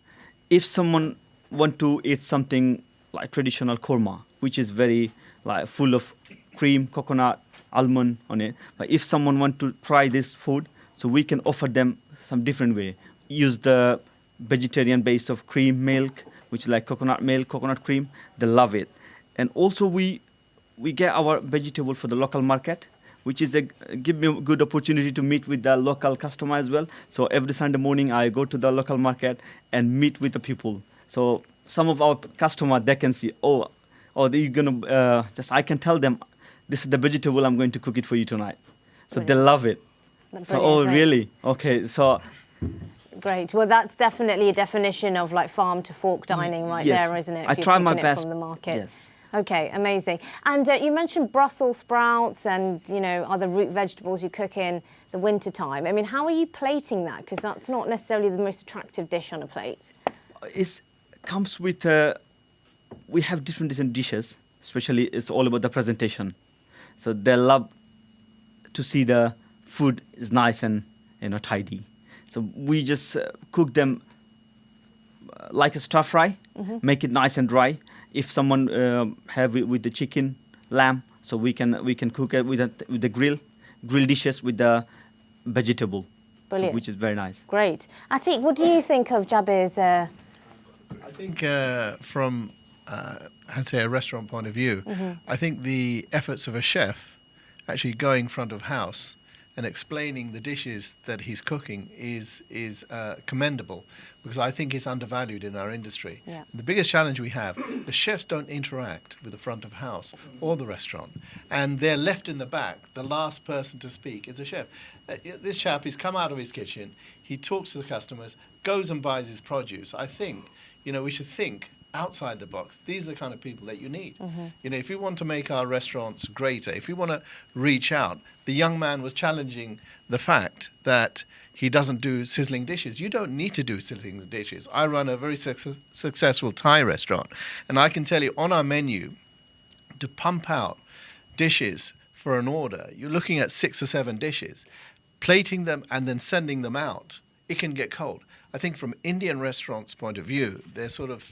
If someone want to eat something like traditional korma, which is very like full of cream, coconut, almond on it, but if someone want to try this food, so we can offer them some different way. Use the vegetarian base of cream milk, which is like coconut milk, coconut cream. They love it. And also we get our vegetable for the local market, which is give me a good opportunity to meet with the local customer as well. So every Sunday morning I go to the local market and meet with the people. So some of our customers, they can see, they're gonna I can tell them, this is the vegetable, I'm going to cook it for you tonight. So Brilliant. They love it. So, really? Okay, so. Great. Well, that's definitely a definition of like farm to fork dining right there, isn't it? I try my best. From the market. Yes. Okay, amazing. And you mentioned Brussels sprouts and, other root vegetables you cook in the winter time. I mean, how are you plating that? Because that's not necessarily the most attractive dish on a plate. It comes with, we have different dishes, especially it's all about the presentation. So they love to see the food is nice and, tidy. So we just cook them like a stir fry, make it nice and dry. If someone have it with the chicken, lamb, so we can cook it with the grill dishes with the vegetable, Brilliant. Which is very nice. Great. Atique, what do you think of Jabir's? I think from, I'd say, a restaurant point of view, I think the efforts of a chef actually going front of house and explaining the dishes that he's cooking is commendable, because I think it's undervalued in our industry. Yeah. The biggest challenge we have, the chefs don't interact with the front of house or the restaurant, and they're left in the back. The last person to speak is a chef. This chap, he's come out of his kitchen, he talks to the customers, goes and buys his produce. I think, we should think outside the box. These are the kind of people that you need. If we want to make our restaurants greater, if we want to reach out, the young man was challenging the fact that he doesn't do sizzling dishes. You don't need to do sizzling dishes. I run a very successful Thai restaurant, and I can tell you on our menu, to pump out dishes for an order, you're looking at 6 or 7 dishes. Plating them and then sending them out, it can get cold. I think from Indian restaurants' point of view, they're sort of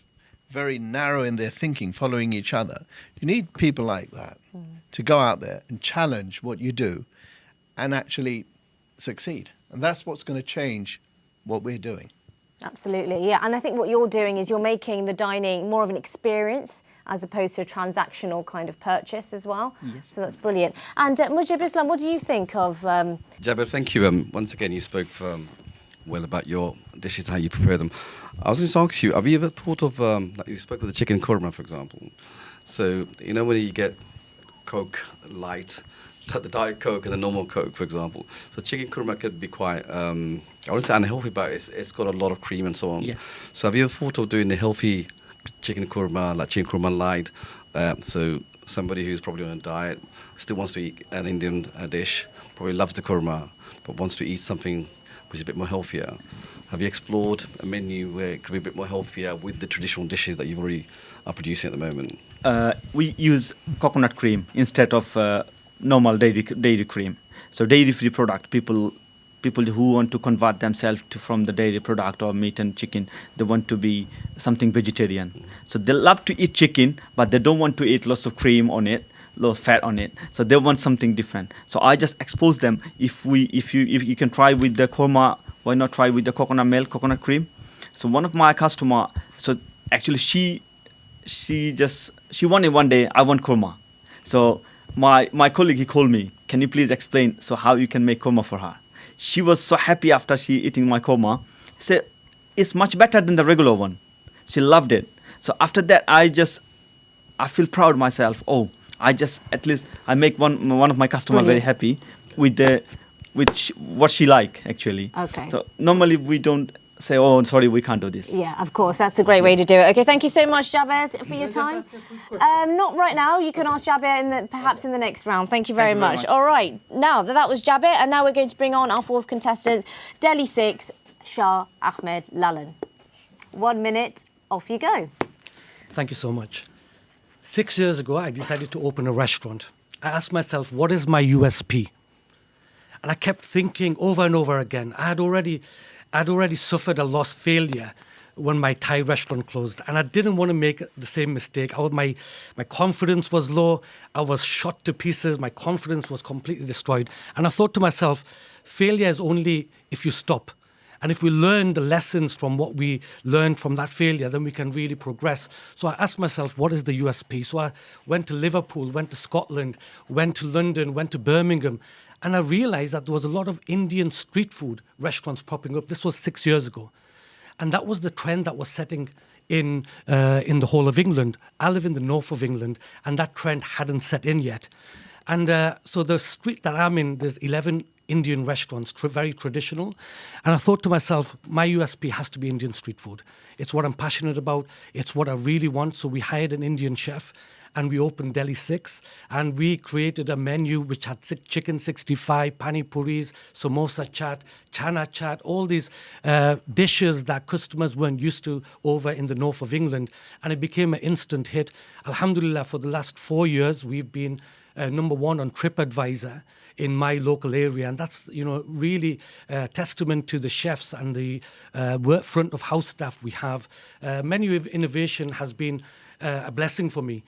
very narrow in their thinking, following each other. You need people like that to go out there and challenge what you do and actually succeed. And that's what's going to change what we're doing. Absolutely, yeah. And I think what you're doing is you're making the dining more of an experience as opposed to a transactional kind of purchase as well. Yes. So that's brilliant. And Mujib Islam, what do you think of... Jabir, thank you. Once again, you spoke well about your dishes, how you prepare them. I was going to ask you, have you ever thought of, like you spoke with the chicken korma, for example. So, when you get Coke Light, the Diet Coke and the normal Coke, for example. So chicken korma could be quite, I wouldn't say unhealthy, but it's got a lot of cream and so on. Yes. So have you ever thought of doing the healthy chicken korma, like chicken korma light? So somebody who's probably on a diet, still wants to eat an Indian dish, probably loves the korma, but wants to eat something which is a bit more healthier. Have you explored a menu where it could be a bit more healthier with the traditional dishes that you've already are producing at the moment? We use coconut cream instead of normal dairy cream. So dairy-free product, people who want to convert themselves from the dairy product or meat and chicken, they want to be something vegetarian. So they love to eat chicken, but they don't want to eat lots of cream on it, lots of fat on it. So they want something different. So I just expose them. If you can try with the korma, why not try with the coconut milk, coconut cream? So one of my customer, so actually she wanted one day, I want korma. So my colleague, he called me, can you please explain so how you can make korma for her? She was so happy after she eating my korma. She said, it's much better than the regular one. She loved it. So after that, I feel proud myself. Oh, at least I make one of my customers very happy with what she like, actually. Okay. So normally we don't say, oh, sorry, we can't do this. Yeah, of course. That's a great way to do it. Okay, thank you so much, Jabir, for your time. Not right now. You can ask Jabir perhaps in the next round. Thank you very much. All right. Now, that was Jabir, and now we're going to bring on our fourth contestant, Delhi 6, Shah Ahmed Lalan. 1 minute, off you go. Thank you so much. 6 years ago, I decided to open a restaurant. I asked myself, what is my USP? And I kept thinking over and over again. I'd already suffered a loss failure when my Thai restaurant closed, and I didn't want to make the same mistake. My confidence was low. I was shot to pieces. My confidence was completely destroyed. And I thought to myself, failure is only if you stop. And if we learn the lessons from what we learned from that failure, then we can really progress. So I asked myself, what is the USP? So I went to Liverpool, went to Scotland, went to London, went to Birmingham, and I realized that there was a lot of Indian street food restaurants popping up. This was 6 years ago. And that was the trend that was setting in the whole of England. I live in the north of England, and that trend hadn't set in yet. And so the street that I'm in, there's 11 Indian restaurants, very traditional. And I thought to myself, my USP has to be Indian street food. It's what I'm passionate about. It's what I really want. So we hired an Indian chef, and we opened Delhi 6, and we created a menu which had chicken 65, pani puris, samosa chaat, chana chaat, all these dishes that customers weren't used to over in the north of England, and it became an instant hit. Alhamdulillah, for the last 4 years, we've been number 1 on TripAdvisor in my local area, and that's really testament to the chefs and the front of house staff we have. Menu innovation has been a blessing for me.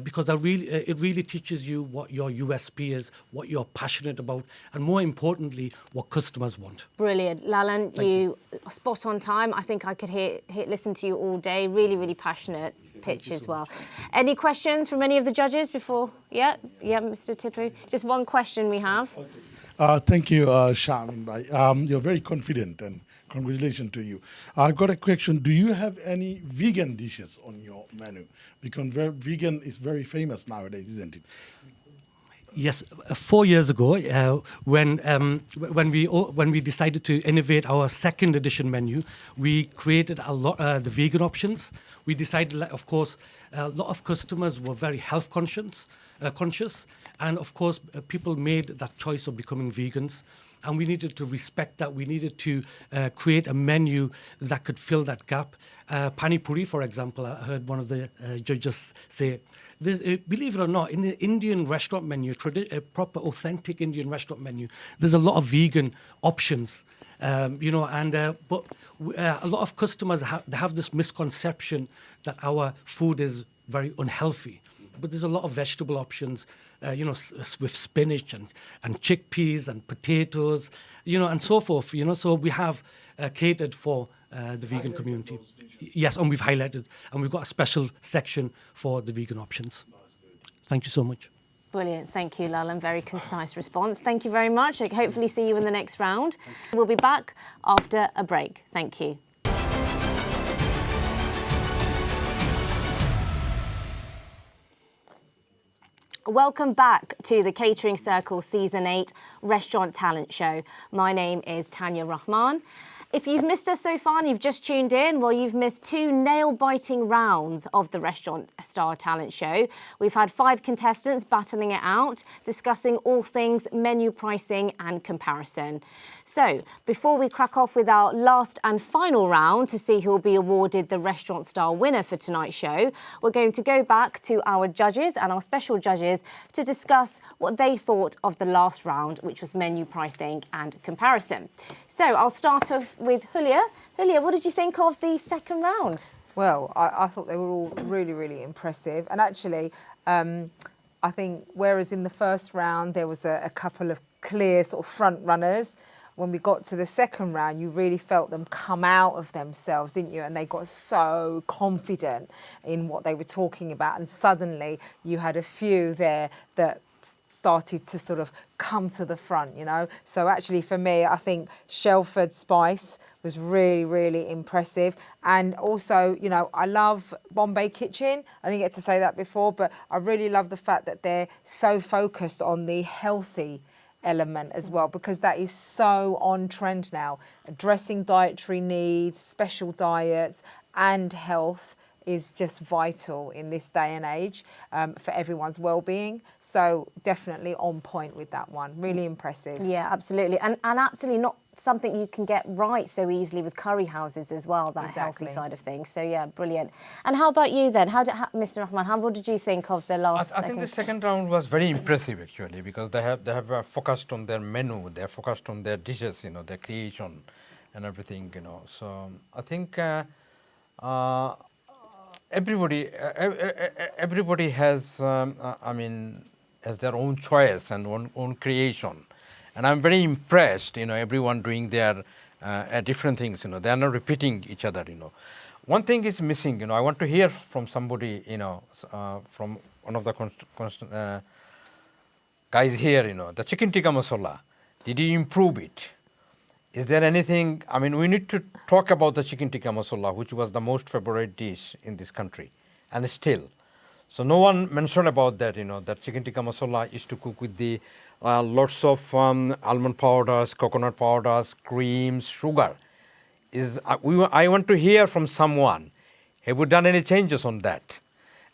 Because it really teaches you what your USP is, what you're passionate about, and more importantly, what customers want. Brilliant. Lalan, you spot on time. I think I could listen to you all day. Really, really passionate pitch as well. Any questions from any of the judges before? Yeah, Mr. Tipu. Just one question we have. Thank you, Shaman. You're very confident, and congratulations to you. I've got a question. Do you have any vegan dishes on your menu? Because vegan is very famous nowadays, isn't it? Yes, 4 years ago, when we decided to innovate our second edition menu, we created a lot the vegan options. We decided, of course, a lot of customers were very health conscious, and of course, people made that choice of becoming vegans. And we needed to respect that. We needed to create a menu that could fill that gap. Pani puri, for example, I heard one of the judges say, believe it or not, in the Indian restaurant menu, a proper authentic Indian restaurant menu, there's a lot of vegan options. But a lot of customers have this misconception that our food is very unhealthy. But there's a lot of vegetable options, with spinach and chickpeas and potatoes, and so forth. So we have catered for the vegan community. Yes, and we've highlighted, and we've got a special section for the vegan options. Thank you so much. Brilliant. Thank you, Lalan. Very concise response. Thank you very much. I hopefully see you in the next round. We'll be back after a break. Thank you. Welcome back to the Catering Circle Season 8 Restaurant Talent Show. My name is Tanya Rahman. If you've missed us so far and you've just tuned in, well, you've missed 2 nail-biting rounds of the Restaurant Star Talent Show. We've had 5 contestants battling it out, discussing all things menu pricing and comparison. So, before we crack off with our last and final round to see who will be awarded the Restaurant Star winner for tonight's show, we're going to go back to our judges and our special judges to discuss what they thought of the last round, which was menu pricing and comparison. So, I'll start off with Hulya. Hulya, what did you think of the second round? Well, I thought they were all really, really impressive. And actually, I think whereas in the first round there was a couple of clear sort of front runners, when we got to the second round, you really felt them come out of themselves, didn't you? And they got so confident in what they were talking about. And suddenly you had a few there that started to sort of come to the front, So actually for me, I think Shelford Spice was really, really impressive. And also, I love Bombay Kitchen. I didn't get to say that before, but I really love the fact that they're so focused on the healthy element as well, because that is so on trend now. Addressing dietary needs, special diets and health is just vital in this day and age for everyone's well-being. So definitely on point with that one. Really impressive. Yeah, absolutely. And absolutely not something you can get right so easily with curry houses as well, that healthy side of things. So yeah, brilliant. And how about you then? Mr. Rahman, what did you think of the last I think the second round was very impressive actually, because they have focused on their menu, they have focused on their dishes, their creation and everything, So I think everybody has, has their own choice and own creation. And I'm very impressed, everyone doing their different things, they are not repeating each other, One thing is missing, I want to hear from somebody, from one of the guys here, the chicken tikka masala. Did you improve it? Is there anything, we need to talk about the chicken tikka masala, which was the most favorite dish in this country, and still. So no one mentioned about that, that chicken tikka masala is to cook with the lots of almond powders, coconut powders, creams, sugar. I want to hear from someone, have we done any changes on that?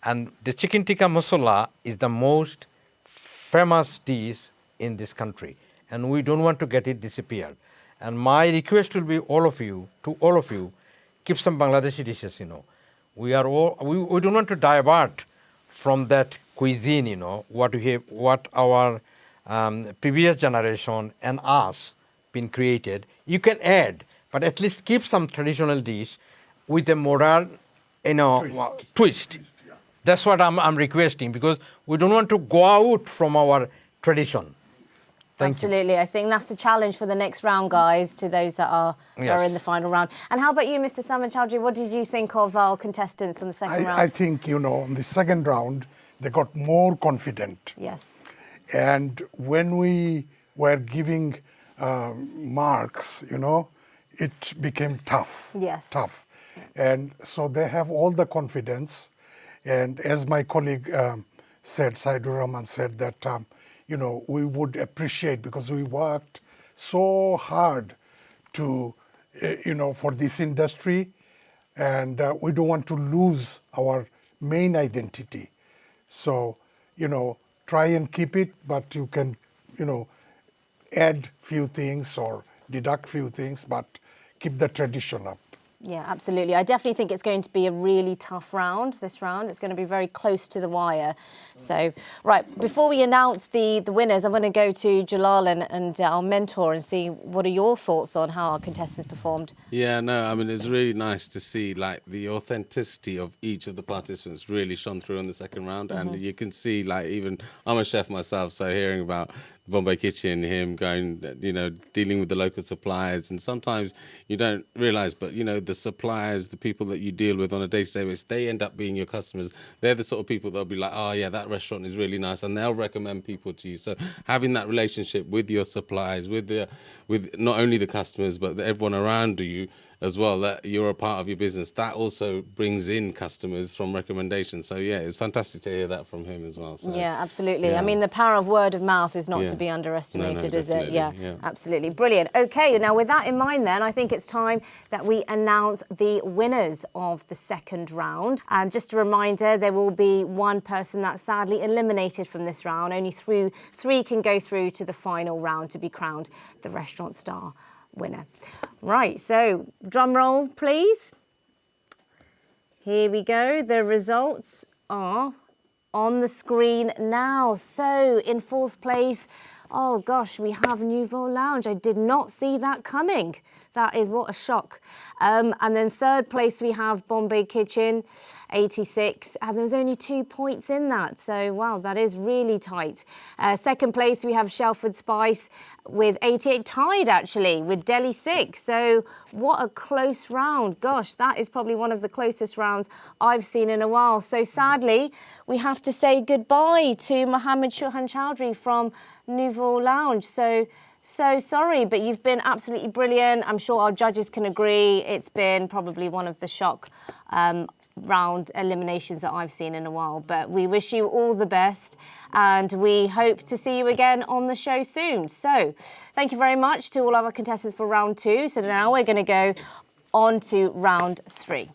And the chicken tikka masala is the most famous dish in this country, and we don't want to get it disappeared. And my request will be to all of you, keep some Bangladeshi dishes, We don't want to divert from that cuisine, what our previous generation and us been created. You can add, but at least keep some traditional dish with a modern, twist. Yeah. That's what I'm requesting, because we don't want to go out from our tradition. Absolutely. I think that's the challenge for the next round, guys, to those that are in the final round. And how about you, Mr. Samad Chowdhury? What did you think of our contestants in the second round? I think, in the second round, they got more confident. Yes. And when we were giving marks, it became tough. Yes. Tough. And so they have all the confidence. And as my colleague said, Saidur Rahman said that, we would appreciate, because we worked so hard to, for this industry, and we don't want to lose our main identity. So, try and keep it, but you can, add few things or deduct few things, but keep the tradition up. Yeah, absolutely. I definitely think it's going to be a really tough round, this round. It's going to be very close to the wire. So, right, before we announce the winners, I'm going to go to Zulal and our mentor and see what are your thoughts on how our contestants performed. Yeah, no, I mean, it's really nice to see like the authenticity of each of the participants really shone through in the second round. And you can see, like, even I'm a chef myself, so hearing about the Bombay Kitchen, him going, dealing with the local suppliers, and sometimes you don't realise, but, the suppliers, the people that you deal with on a day-to-day basis, they end up being your customers. They're the sort of people that'll be like, oh yeah, that restaurant is really nice, and they'll recommend people to you. So having that relationship with your suppliers, with not only the customers, but everyone around you as well, that you're a part of your business, that also brings in customers from recommendations. So yeah, it's fantastic to hear that from him as well. So, yeah, absolutely. Yeah. I mean, the power of word of mouth is not to be underestimated, is it? Yeah, absolutely. Brilliant. Okay, now with that in mind then, I think it's time that we announce the winners of the second round. And just a reminder, there will be one person that's sadly eliminated from this round. Only three can go through to the final round to be crowned the Restaurant Star winner. Right, so drum roll, please. Here we go. The results are on the screen now. So in fourth place, oh gosh, we have Nouveau Lounge. I did not see that coming. That is what a shock. And then third place, we have Bombay Kitchen, 86. And there was only 2 points in that. So, wow, that is really tight. Second place, we have Shelford Spice with 88, tied actually with Delhi 6. So what a close round. Gosh, that is probably one of the closest rounds I've seen in a while. So sadly, we have to say goodbye to Ahmedus Samad Chowdhury from Nouveau Lounge. So sorry, but you've been absolutely brilliant. I'm sure our judges can agree. It's been probably one of the shock round eliminations that I've seen in a while. But we wish you all the best, and we hope to see you again on the show soon. So thank you very much to all of our contestants for round 2. So now we're going to go on to round 3.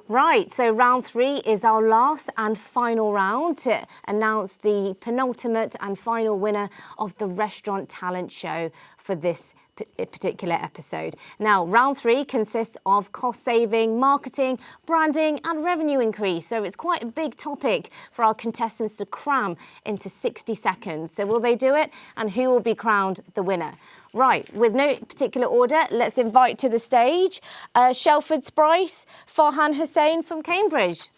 Right, so round 3 is our last and final round to announce the penultimate and final winner of the Restaurant Talent Show for this particular episode. Now, round 3 consists of cost saving, marketing, branding and revenue increase. So it's quite a big topic for our contestants to cram into 60 seconds. So will they do it? And who will be crowned the winner? Right, with no particular order, let's invite to the stage Shelford Spice, Farhan Hossain from Cambridge.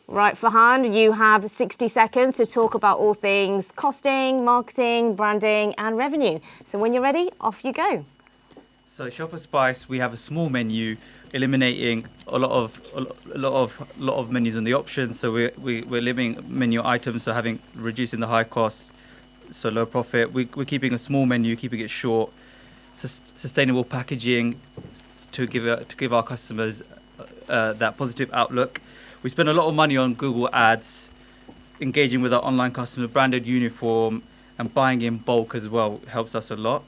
Right, Farhan, you have 60 seconds to talk about all things costing, marketing, branding and revenue. So when you're ready, off you go. So Shelford Spice, we have a small menu, eliminating a lot of menus on the options. So we're limiting menu items, so reducing the high costs, so low profit. We're keeping a small menu, keeping it short, sustainable packaging to give our customers that positive outlook. We spend a lot of money on Google Ads, engaging with our online customers, branded uniform, and buying in bulk as well helps us a lot.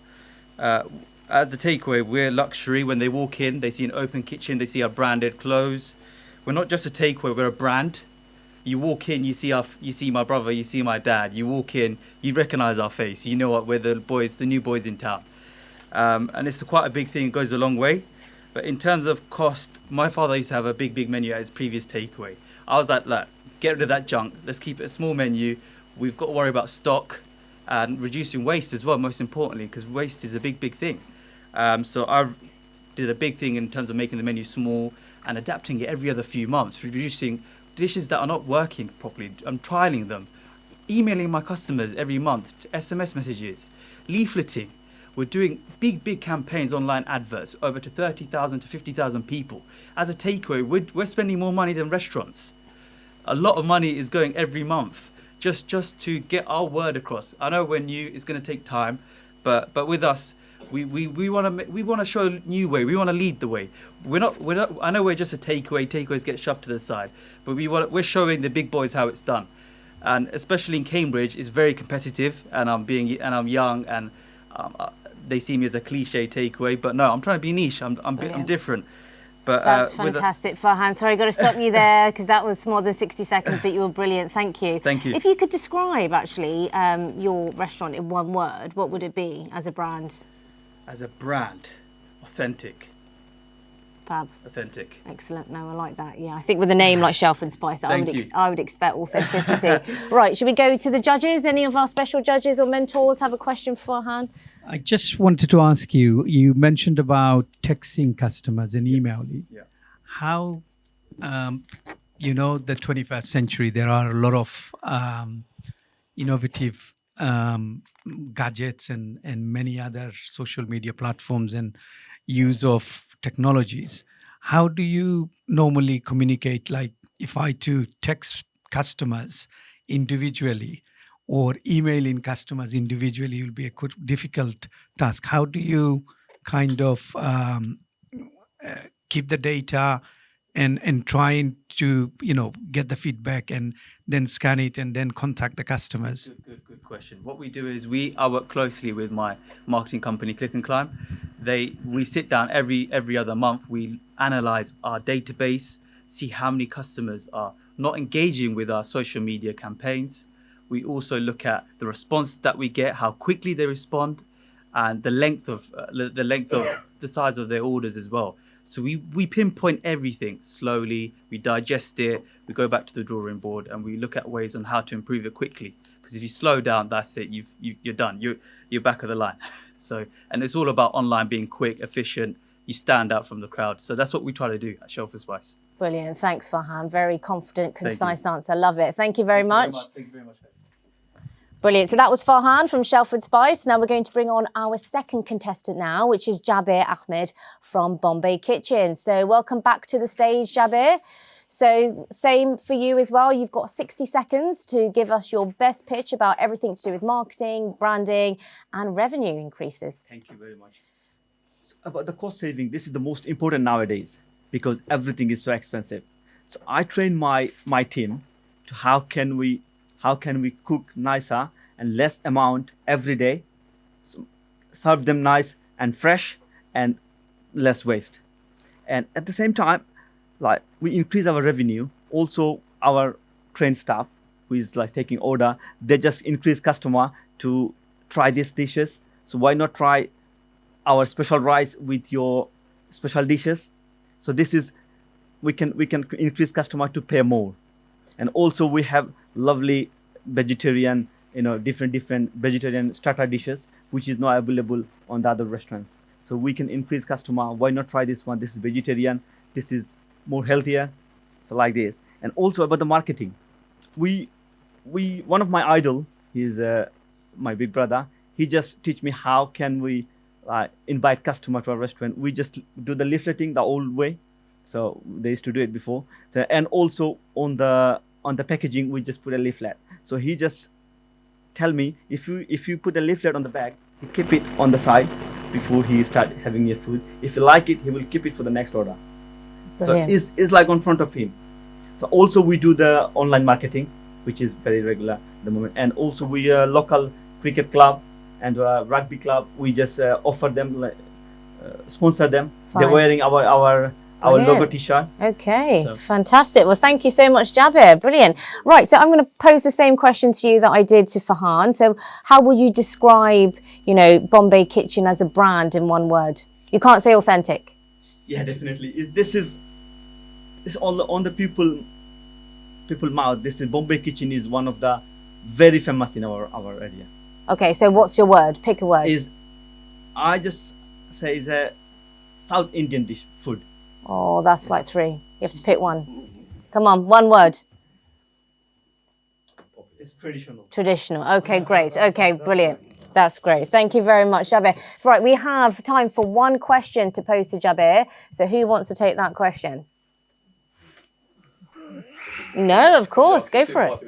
As a takeaway, we're luxury. When they walk in, they see an open kitchen, they see our branded clothes. We're not just a takeaway, we're a brand. You walk in, you see my brother, you see my dad. You walk in, you recognise our face. You know what, we're the new boys in town. And it's quite a big thing, it goes a long way. But in terms of cost, my father used to have a big menu at his previous takeaway. I was like, look, get rid of that junk. Let's keep it a small menu. We've got to worry about stock and reducing waste as well, most importantly, because waste is a big thing. So I did a big thing in terms of making the menu small and adapting it every other few months, reducing dishes that are not working properly. I'm trialing them, emailing my customers every month, SMS messages, leafleting. We're doing big campaigns, online adverts, over to 30,000 to 50,000 people. As a takeaway, we're spending more money than restaurants. A lot of money is going every month just to get our word across. I know we're new, it's going to take time, but with us, we want to show a new way. We want to lead the way. We're not. I know we're just a takeaway. Takeaways get shoved to the side, but we're showing the big boys how it's done, and especially in Cambridge, it's very competitive. And I'm young, and they see me as a cliche takeaway. But no, I'm trying to be niche. I'm different. But that's fantastic, Farhan. Sorry, I've got to stop you there because that was more than 60 seconds, but you were brilliant. Thank you. Thank you. If you could describe actually your restaurant in one word, what would it be as a brand? As a brand, authentic. Fab. Authentic. Excellent. No, I like that. Yeah, I think with a name like Shelford Spice, I would expect authenticity. Right, should we go to the judges? Any of our special judges or mentors have a question for Farhan? I just wanted to ask you, you mentioned about texting customers and emailing. Yeah. How, the 21st century, there are a lot of innovative gadgets and many other social media platforms and use of technologies. How do you normally communicate? Like if I to text customers individually or emailing customers individually will be a difficult task. How do you kind of keep the data and trying to get the feedback and then scan it and then contact the customers? Good question. What we do is I work closely with my marketing company, Click and Climb. We sit down every other month. We analyze our database, see how many customers are not engaging with our social media campaigns. We also look at the response that we get, how quickly they respond, and the length of the size of their orders as well. So we pinpoint everything slowly, we digest it, we go back to the drawing board and we look at ways on how to improve it quickly. Because if you slow down, that's it, you're done, you're back of the line. So, and it's all about online being quick, efficient, you stand out from the crowd. So that's what we try to do at Shelford Spice. Brilliant, thanks Farhan, very confident, concise answer, love it. Thank you very much. Thank you very much, guys. Brilliant. So that was Farhan from Shelford Spice. Now we're going to bring on our second contestant now, which is Jabir Ahmed from Bombay Kitchen. So welcome back to the stage, Jabir. So same for you as well. You've got 60 seconds to give us your best pitch about everything to do with marketing, branding and revenue increases. Thank you very much. So about the cost saving, this is the most important nowadays because everything is so expensive. So I train my team to how can we cook nicer and less amount every day, so serve them nice and fresh and less waste. And at the same time, like we increase our revenue. Also our trained staff who is like taking order, they just increase customer to try these dishes. So why not try our special rice with your special dishes? So this is, we can increase customer to pay more. And also we have lovely vegetarian, different vegetarian starter dishes, which is not available on the other restaurants. So we can increase customer. Why not try this one? This is vegetarian. This is more healthier. So like this. And also about the marketing, we one of my idol, he's my big brother. He just teach me how can we invite customer to our restaurant. We just do the leafleting the old way. So they used to do it before. So, and also on the packaging, we just put a leaflet. So he just tell me if you put a leaflet on the bag, you keep it on the side before he start having your food. If you like it, he will keep it for the next order. Brilliant. So it's like on front of him. So also we do the online marketing, which is very regular at the moment. And also we local cricket club and rugby club. We just offer them, sponsor them. Fine. They're wearing our logo t-shirt. Okay, so. Fantastic. Well, thank you so much, Jabir. Brilliant. Right, so I'm going to pose the same question to you that I did to Farhan. So how would you describe, Bombay Kitchen as a brand in one word? You can't say authentic. Yeah, definitely. This is on the people mouth. This is Bombay Kitchen is one of the very famous in our area. Okay, so what's your word? Pick a word. I just say is a South Indian dish food. Oh, that's like 3. You have to pick one. Come on, one word. It's traditional. Traditional. Okay, great. Okay, brilliant. That's great. Thank you very much, Jabir. Right, we have time for one question to pose to Jabir. So who wants to take that question? No, of course. Go for it.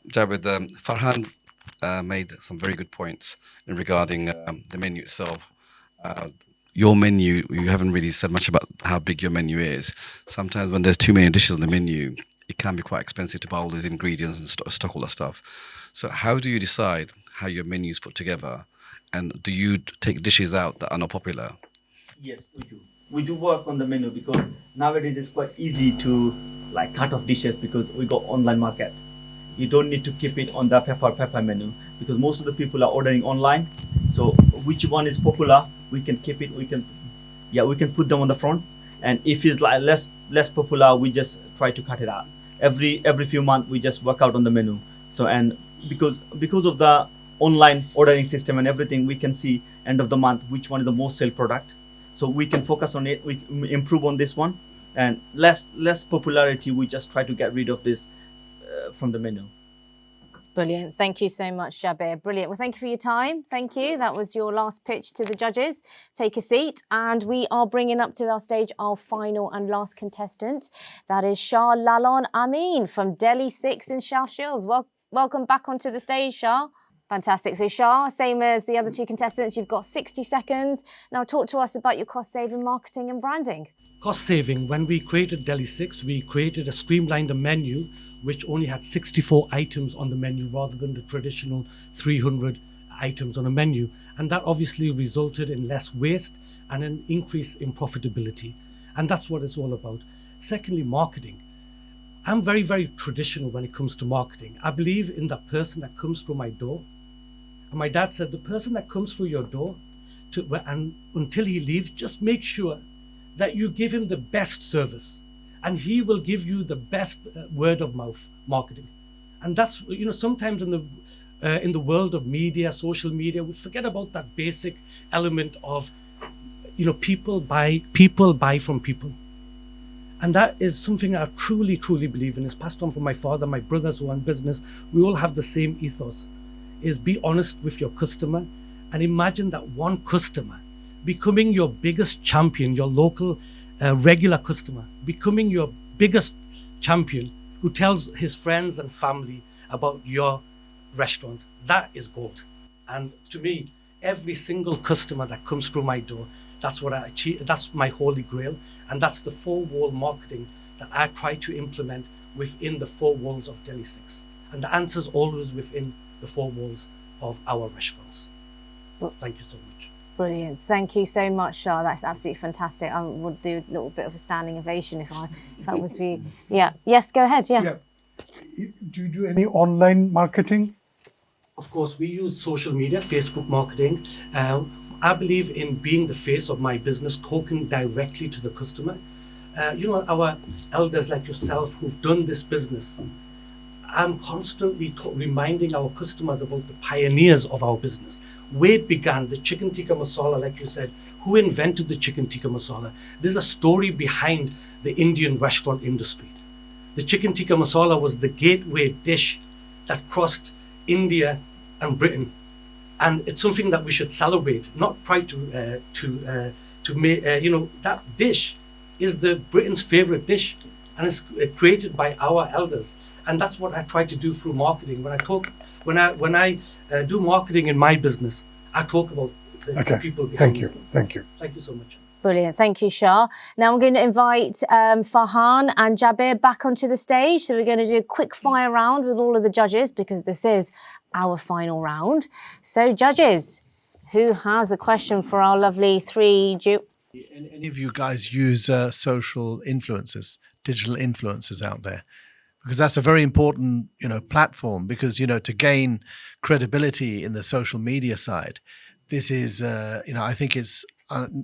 Jabir, Farhan made some very good points in regarding the menu itself. Your menu, you haven't really said much about how big your menu is. Sometimes when there's too many dishes on the menu, it can be quite expensive to buy all those ingredients and stock all that stuff. So how do you decide how your menu is put together? And do you take dishes out that are not popular? Yes, we do. We do work on the menu because nowadays it's quite easy to like cut off dishes because we got online market. You don't need to keep it on the pepper menu because most of the people are ordering online. So which one is popular, we can keep it. We can put them on the front. And if it's like less popular, we just try to cut it out. Every few months we just work out on the menu. So and because of the online ordering system and everything, we can see end of the month which one is the most sale product. So we can focus on it. We improve on this one, and less popularity. We just try to get rid of this from the menu. Brilliant. Thank you so much, Jabir. Brilliant. Well, thank you for your time. Thank you. That was your last pitch to the judges. Take a seat. And we are bringing up to our stage our final and last contestant. That is Shah Lalon Amin from Delhi 6 in Shahriar. Welcome back onto the stage, Shah. Fantastic. So Shah, same as the other two contestants, you've got 60 seconds. Now talk to us about your cost-saving marketing and branding. Cost saving, when we created Delhi 6, we created a streamlined menu which only had 64 items on the menu rather than the traditional 300 items on a menu. And that obviously resulted in less waste and an increase in profitability. And that's what it's all about. Secondly, marketing. I'm very, very traditional when it comes to marketing. I believe in the person that comes through my door. And my dad said, the person that comes through your door and until he leaves, just make sure that you give him the best service and he will give you the best word of mouth marketing. And that's, sometimes in the world of media, social media, we forget about that basic element of, people buy from people. And that is something I truly, truly believe in. It's passed on from my father, my brothers who own business. We all have the same ethos, is be honest with your customer and imagine that one customer becoming your biggest champion, your local regular customer, becoming your biggest champion who tells his friends and family about your restaurant. That is gold. And to me, every single customer that comes through my door, that's what I achieve. That's my holy grail. And that's the four-wall marketing that I try to implement within the four walls of Delhi 6. And the answer's always within the four walls of our restaurants. Thank you so much. Brilliant. Thank you so much, Shah. That's absolutely fantastic. I would do a little bit of a standing ovation if that was for you. Yeah. Yes, go ahead. Yeah. Do you do any online marketing? Of course, we use social media, Facebook marketing. I believe in being the face of my business, talking directly to the customer. Our elders like yourself who've done this business, I'm constantly reminding our customers about the pioneers of our business. Where it began, the chicken tikka masala, like you said, who invented the chicken tikka masala? There's a story behind the Indian restaurant industry. The chicken tikka masala was the gateway dish that crossed India and Britain. And it's something that we should celebrate, not try to make, that dish is the Britain's favorite dish and it's created by our elders. And that's what I try to do through marketing. When I do marketing in my business, I talk about the people behind me. Thank you. Thank you so much. Brilliant. Thank you, Shah. Now I'm going to invite Farhan and Jabir back onto the stage. So we're going to do a quick fire round with all of the judges because this is our final round. So judges, who has a question for our lovely three Any of you guys use social influencers, digital influencers out there? Because that's a very important, platform because, to gain credibility in the social media side, this is, I think it's,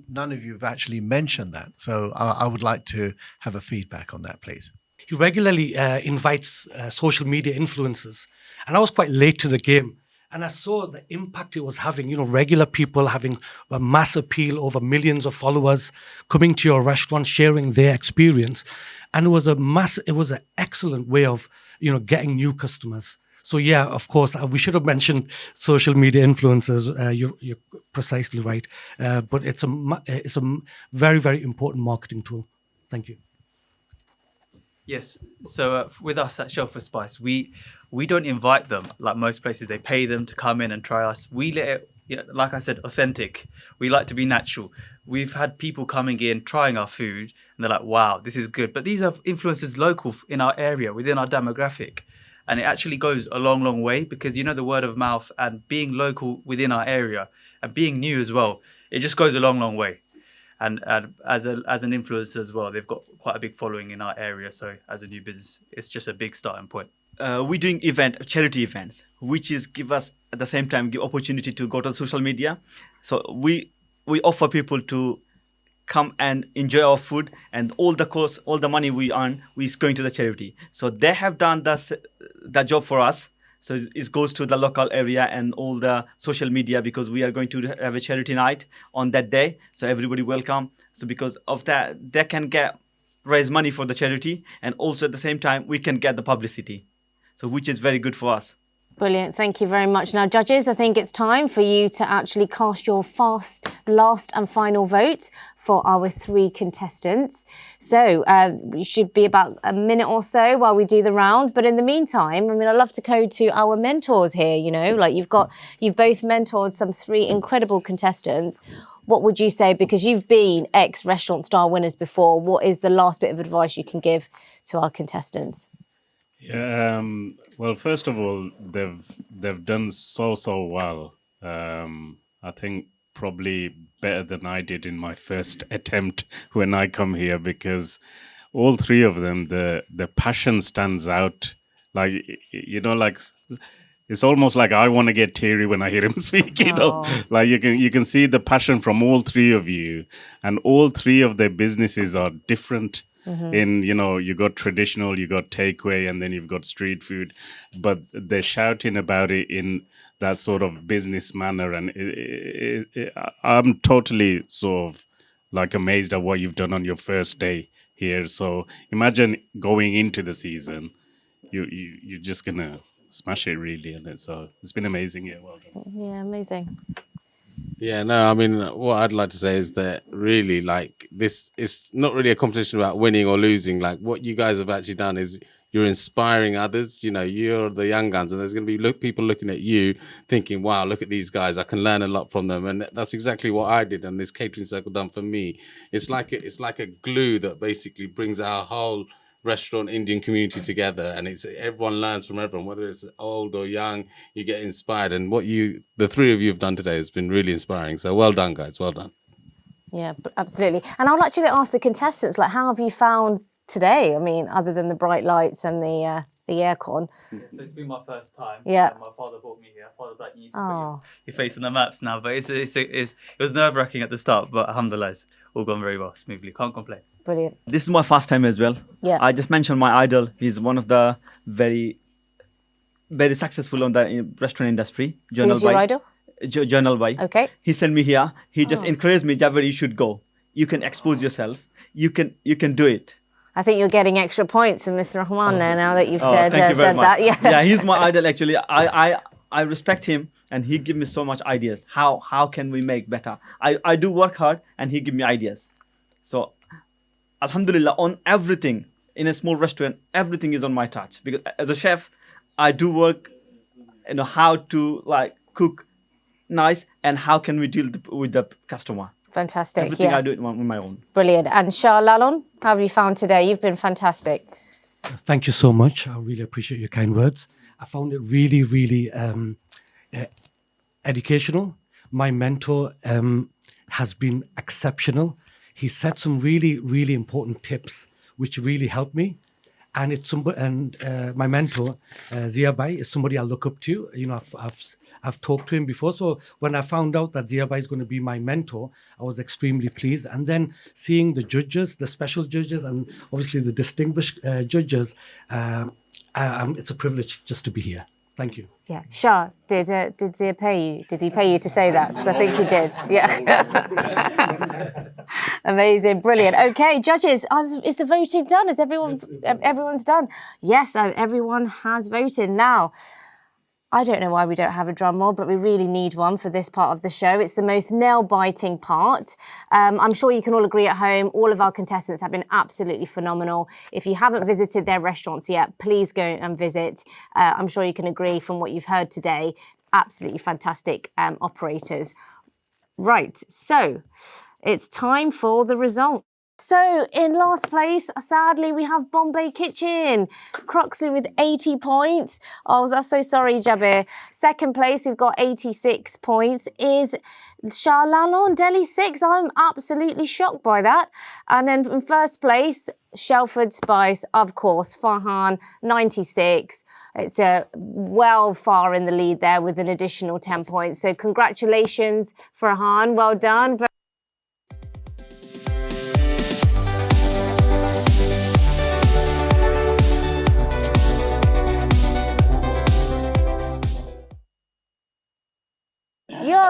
none of you have actually mentioned that. So I would like to have a feedback on that, please. He regularly invites social media influencers. And I was quite late to the game. And I saw the impact it was having, regular people having a mass appeal over millions of followers coming to your restaurant, sharing their experience. And it was an excellent way of getting new customers. So yeah, of course, we should have mentioned social media influencers. You're precisely right, but it's a very, very important marketing tool. Thank you. Yes. So with us at Shelford Spice, we don't invite them like most places. They pay them to come in and try us. We let it, like I said, authentic. We like to be natural. We've had people coming in, trying our food, and they're like, wow, this is good. But these are influencers local in our area, within our demographic. And it actually goes a long, long way because, the word of mouth and being local within our area and being new as well, it just goes a long, long way. And as an influencer as well, they've got quite a big following in our area. So as a new business, it's just a big starting point. We're doing charity events, which is give us at the same time give opportunity to go to social media. So we offer people to come and enjoy our food, and all the money we earn is going to the charity. So they have done the job for us. So it goes to the local area and all the social media, because we are going to have a charity night on that day. So everybody welcome. So because of that, they can raise money for the charity, and also at the same time we can get the publicity. So which is very good for us. Brilliant. Thank you very much. Now, judges, I think it's time for you to actually cast your last and final vote for our 3 contestants. So we should be about a minute or so while we do the rounds. But in the meantime, I'd love to go to our mentors here. Like you've both mentored some 3 incredible contestants. What would you say, because you've been ex-restaurant star winners before, what is the last bit of advice you can give to our contestants? Yeah, well, first of all, they've done so well. I think probably better than I did in my first attempt when I come here, because all 3 of them, the passion stands out. Like, like it's almost like I want to get teary when I hear him speak. Like you can see the passion from all 3 of you, and all 3 of their businesses are different. Mm-hmm. In you got traditional, you got takeaway, and then you've got street food, but they're shouting about it in that sort of business manner, and I'm totally sort of like amazed at what you've done on your first day here. So imagine going into the season, you're just gonna smash it really, and so it's been amazing. Yeah, well done. Yeah, amazing. Yeah, no, what I'd like to say is that really, like, this is not really a competition about winning or losing. Like, what you guys have actually done is you're inspiring others. You're the young guns, and there's going to be people looking at you thinking, wow, look at these guys. I can learn a lot from them. And that's exactly what I did, and this catering circle done for me. It's like a glue that basically brings our whole restaurant Indian community together, and everyone learns from everyone, whether it's old or young. You get inspired, and what the 3 of you have done today has been really inspiring. So well done, guys, well done. Yeah, absolutely. And I would actually ask the contestants, like, how have you found today? Other than the bright lights and the aircon. So it's been my first time. Yeah. My father brought me here. Father's like, you need to put your face on the maps now. But it was nerve-wracking at the start, but alhamdulillah, it's all gone very well, smoothly. Can't complain. Brilliant. This is my first time as well. Yeah. I just mentioned my idol. He's one of the very, very successful on the restaurant industry. Who's your idol? Journal Bhai. Okay. He sent me here. He just encouraged me, Jaber, you should go. You can expose yourself. You can do it. I think you're getting extra points from Mr. Rahman there now that you've said thank you very much. that. Yeah, he's my idol actually. I respect him, and he give me so much ideas. How can we make better? I do work hard, and he give me ideas. So, alhamdulillah, on everything in a small restaurant, everything is on my touch. Because as a chef, I do work, how to cook nice, and how can we deal with the customer. Fantastic. Everything I do it on my own. Brilliant. And Shah Lalon, how have you found today? You've been fantastic. Thank you so much. I really appreciate your kind words. I found it really, really educational. My mentor has been exceptional. He said some really, really important tips, which really helped me. And my mentor, Ziaur, is somebody I look up to. I've talked to him before. So when I found out that Ziaur is going to be my mentor, I was extremely pleased. And then seeing the judges, the special judges, and obviously the distinguished judges, it's a privilege just to be here. Thank you. Yeah. Shah, did Ziaur pay you? Did he pay you to say that? Because I think he did. Yeah. Amazing, brilliant. Okay, judges, is the voting done? Is everyone's done? Yes, everyone has voted. Now, I don't know why we don't have a drum roll, but we really need one for this part of the show. It's the most nail-biting part. I'm sure you can all agree at home, all of our contestants have been absolutely phenomenal. If you haven't visited their restaurants yet, please go and visit. I'm sure you can agree from what you've heard today. Absolutely fantastic operators. Right, so it's time for the results. So in last place, sadly, we have Bombay Kitchen, Croxley with 80 points. Oh, that's so sorry, Jabir. Second place, we've got 86 points, is Shah Lalon, Delhi 6. I'm absolutely shocked by that. And then in first place, Shelford Spice, of course, Farhan, 96. It's well far in the lead there with an additional 10 points. So congratulations, Farhan. Well done.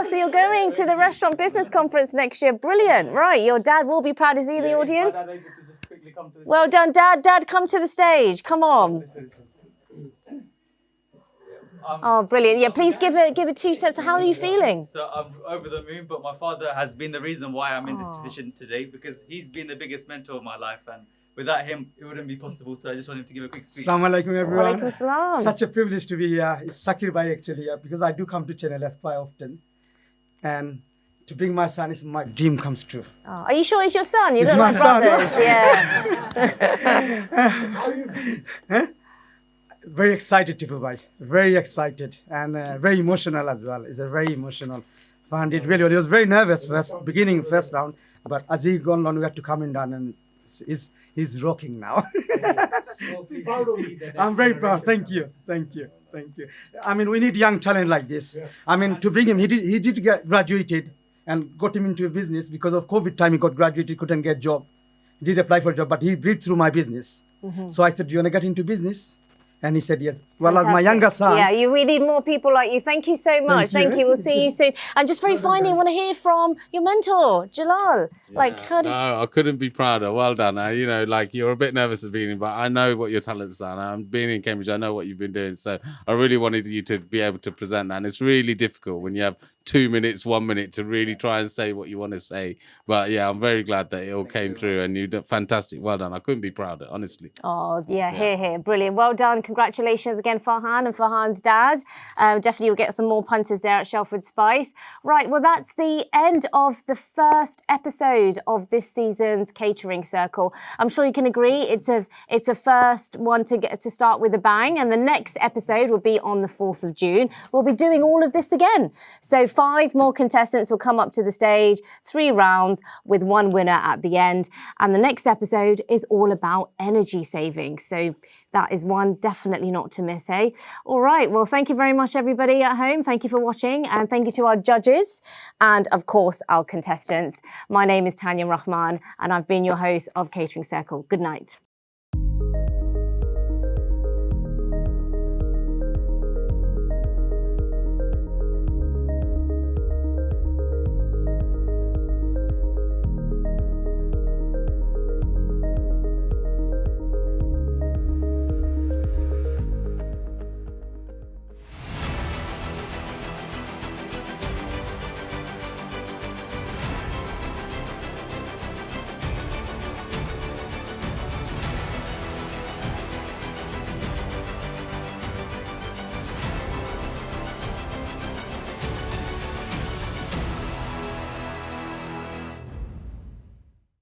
So you're going to the Restaurant Business Conference next year. Brilliant. Right, your dad will be proud. Is he in the audience? Well done, Dad. Dad, come to the stage. Come on. Oh, brilliant. Yeah, please give it 2 cents. How are you feeling? So I'm over the moon, but my father has been the reason why I'm in this position today, because he's been the biggest mentor of my life, and without him, it wouldn't be possible. So I just wanted to give a quick speech. Assalamu alaikum, everyone. Walaikum assalam. Such a privilege to be here. It's Sakir Bhai actually, because I do come to Chennai quite often. And to bring my son is my dream comes true. Oh, are you sure it's your son? You It's look my like son. brothers. Yeah. Huh? Very excited, Tipu Bhai. Very excited and very emotional as well. It's a very emotional. Found it really well. He was very nervous beginning first round, but as he gone on, we had to come in down and he's rocking now. I'm very proud. Thank you. Thank you. Thank you. I mean, we need young talent like this. Yes. I mean, to bring him, he did get graduated and got him into a business because of COVID time. He got graduated, couldn't get job. He did apply for a job, but he breathed through my business. So I said, "Do you want to get into business?" And he said yes. Well, Fantastic. As my younger son. Yeah, we need more people like you. Thank you so much. Thank you. We'll see you soon. And just very finally, I want to hear from your mentor, Zulal. No, I couldn't be prouder. Well done. You're a bit nervous at the beginning, but I know what your talents are. Now, being in Cambridge, I know what you've been doing. So I really wanted you to be able to present that. And it's really difficult when you have 2 minutes, 1 minute to really try and say what you want to say. But yeah, I'm very glad that it all came through and you did fantastic. Well done. I couldn't be prouder, honestly. Oh, yeah, here. Brilliant. Well done. Congratulations again, Farhan and Farhan's dad. Definitely you'll get some more punters there at Shelford Spice. Right, well, that's the end of the first episode of this season's Catering Circle. I'm sure you can agree it's a first one to start with a bang, and the next episode will be on the 4th of June. We'll be doing all of this again. So 5 more contestants will come up to the stage, 3 rounds with 1 winner at the end. And the next episode is all about energy saving. So that is one definitely not to miss, eh? All right, well, thank you very much, everybody at home. Thank you for watching, and thank you to our judges and, of course, our contestants. My name is Rahman, and I've been your host of Catering Circle. Good night.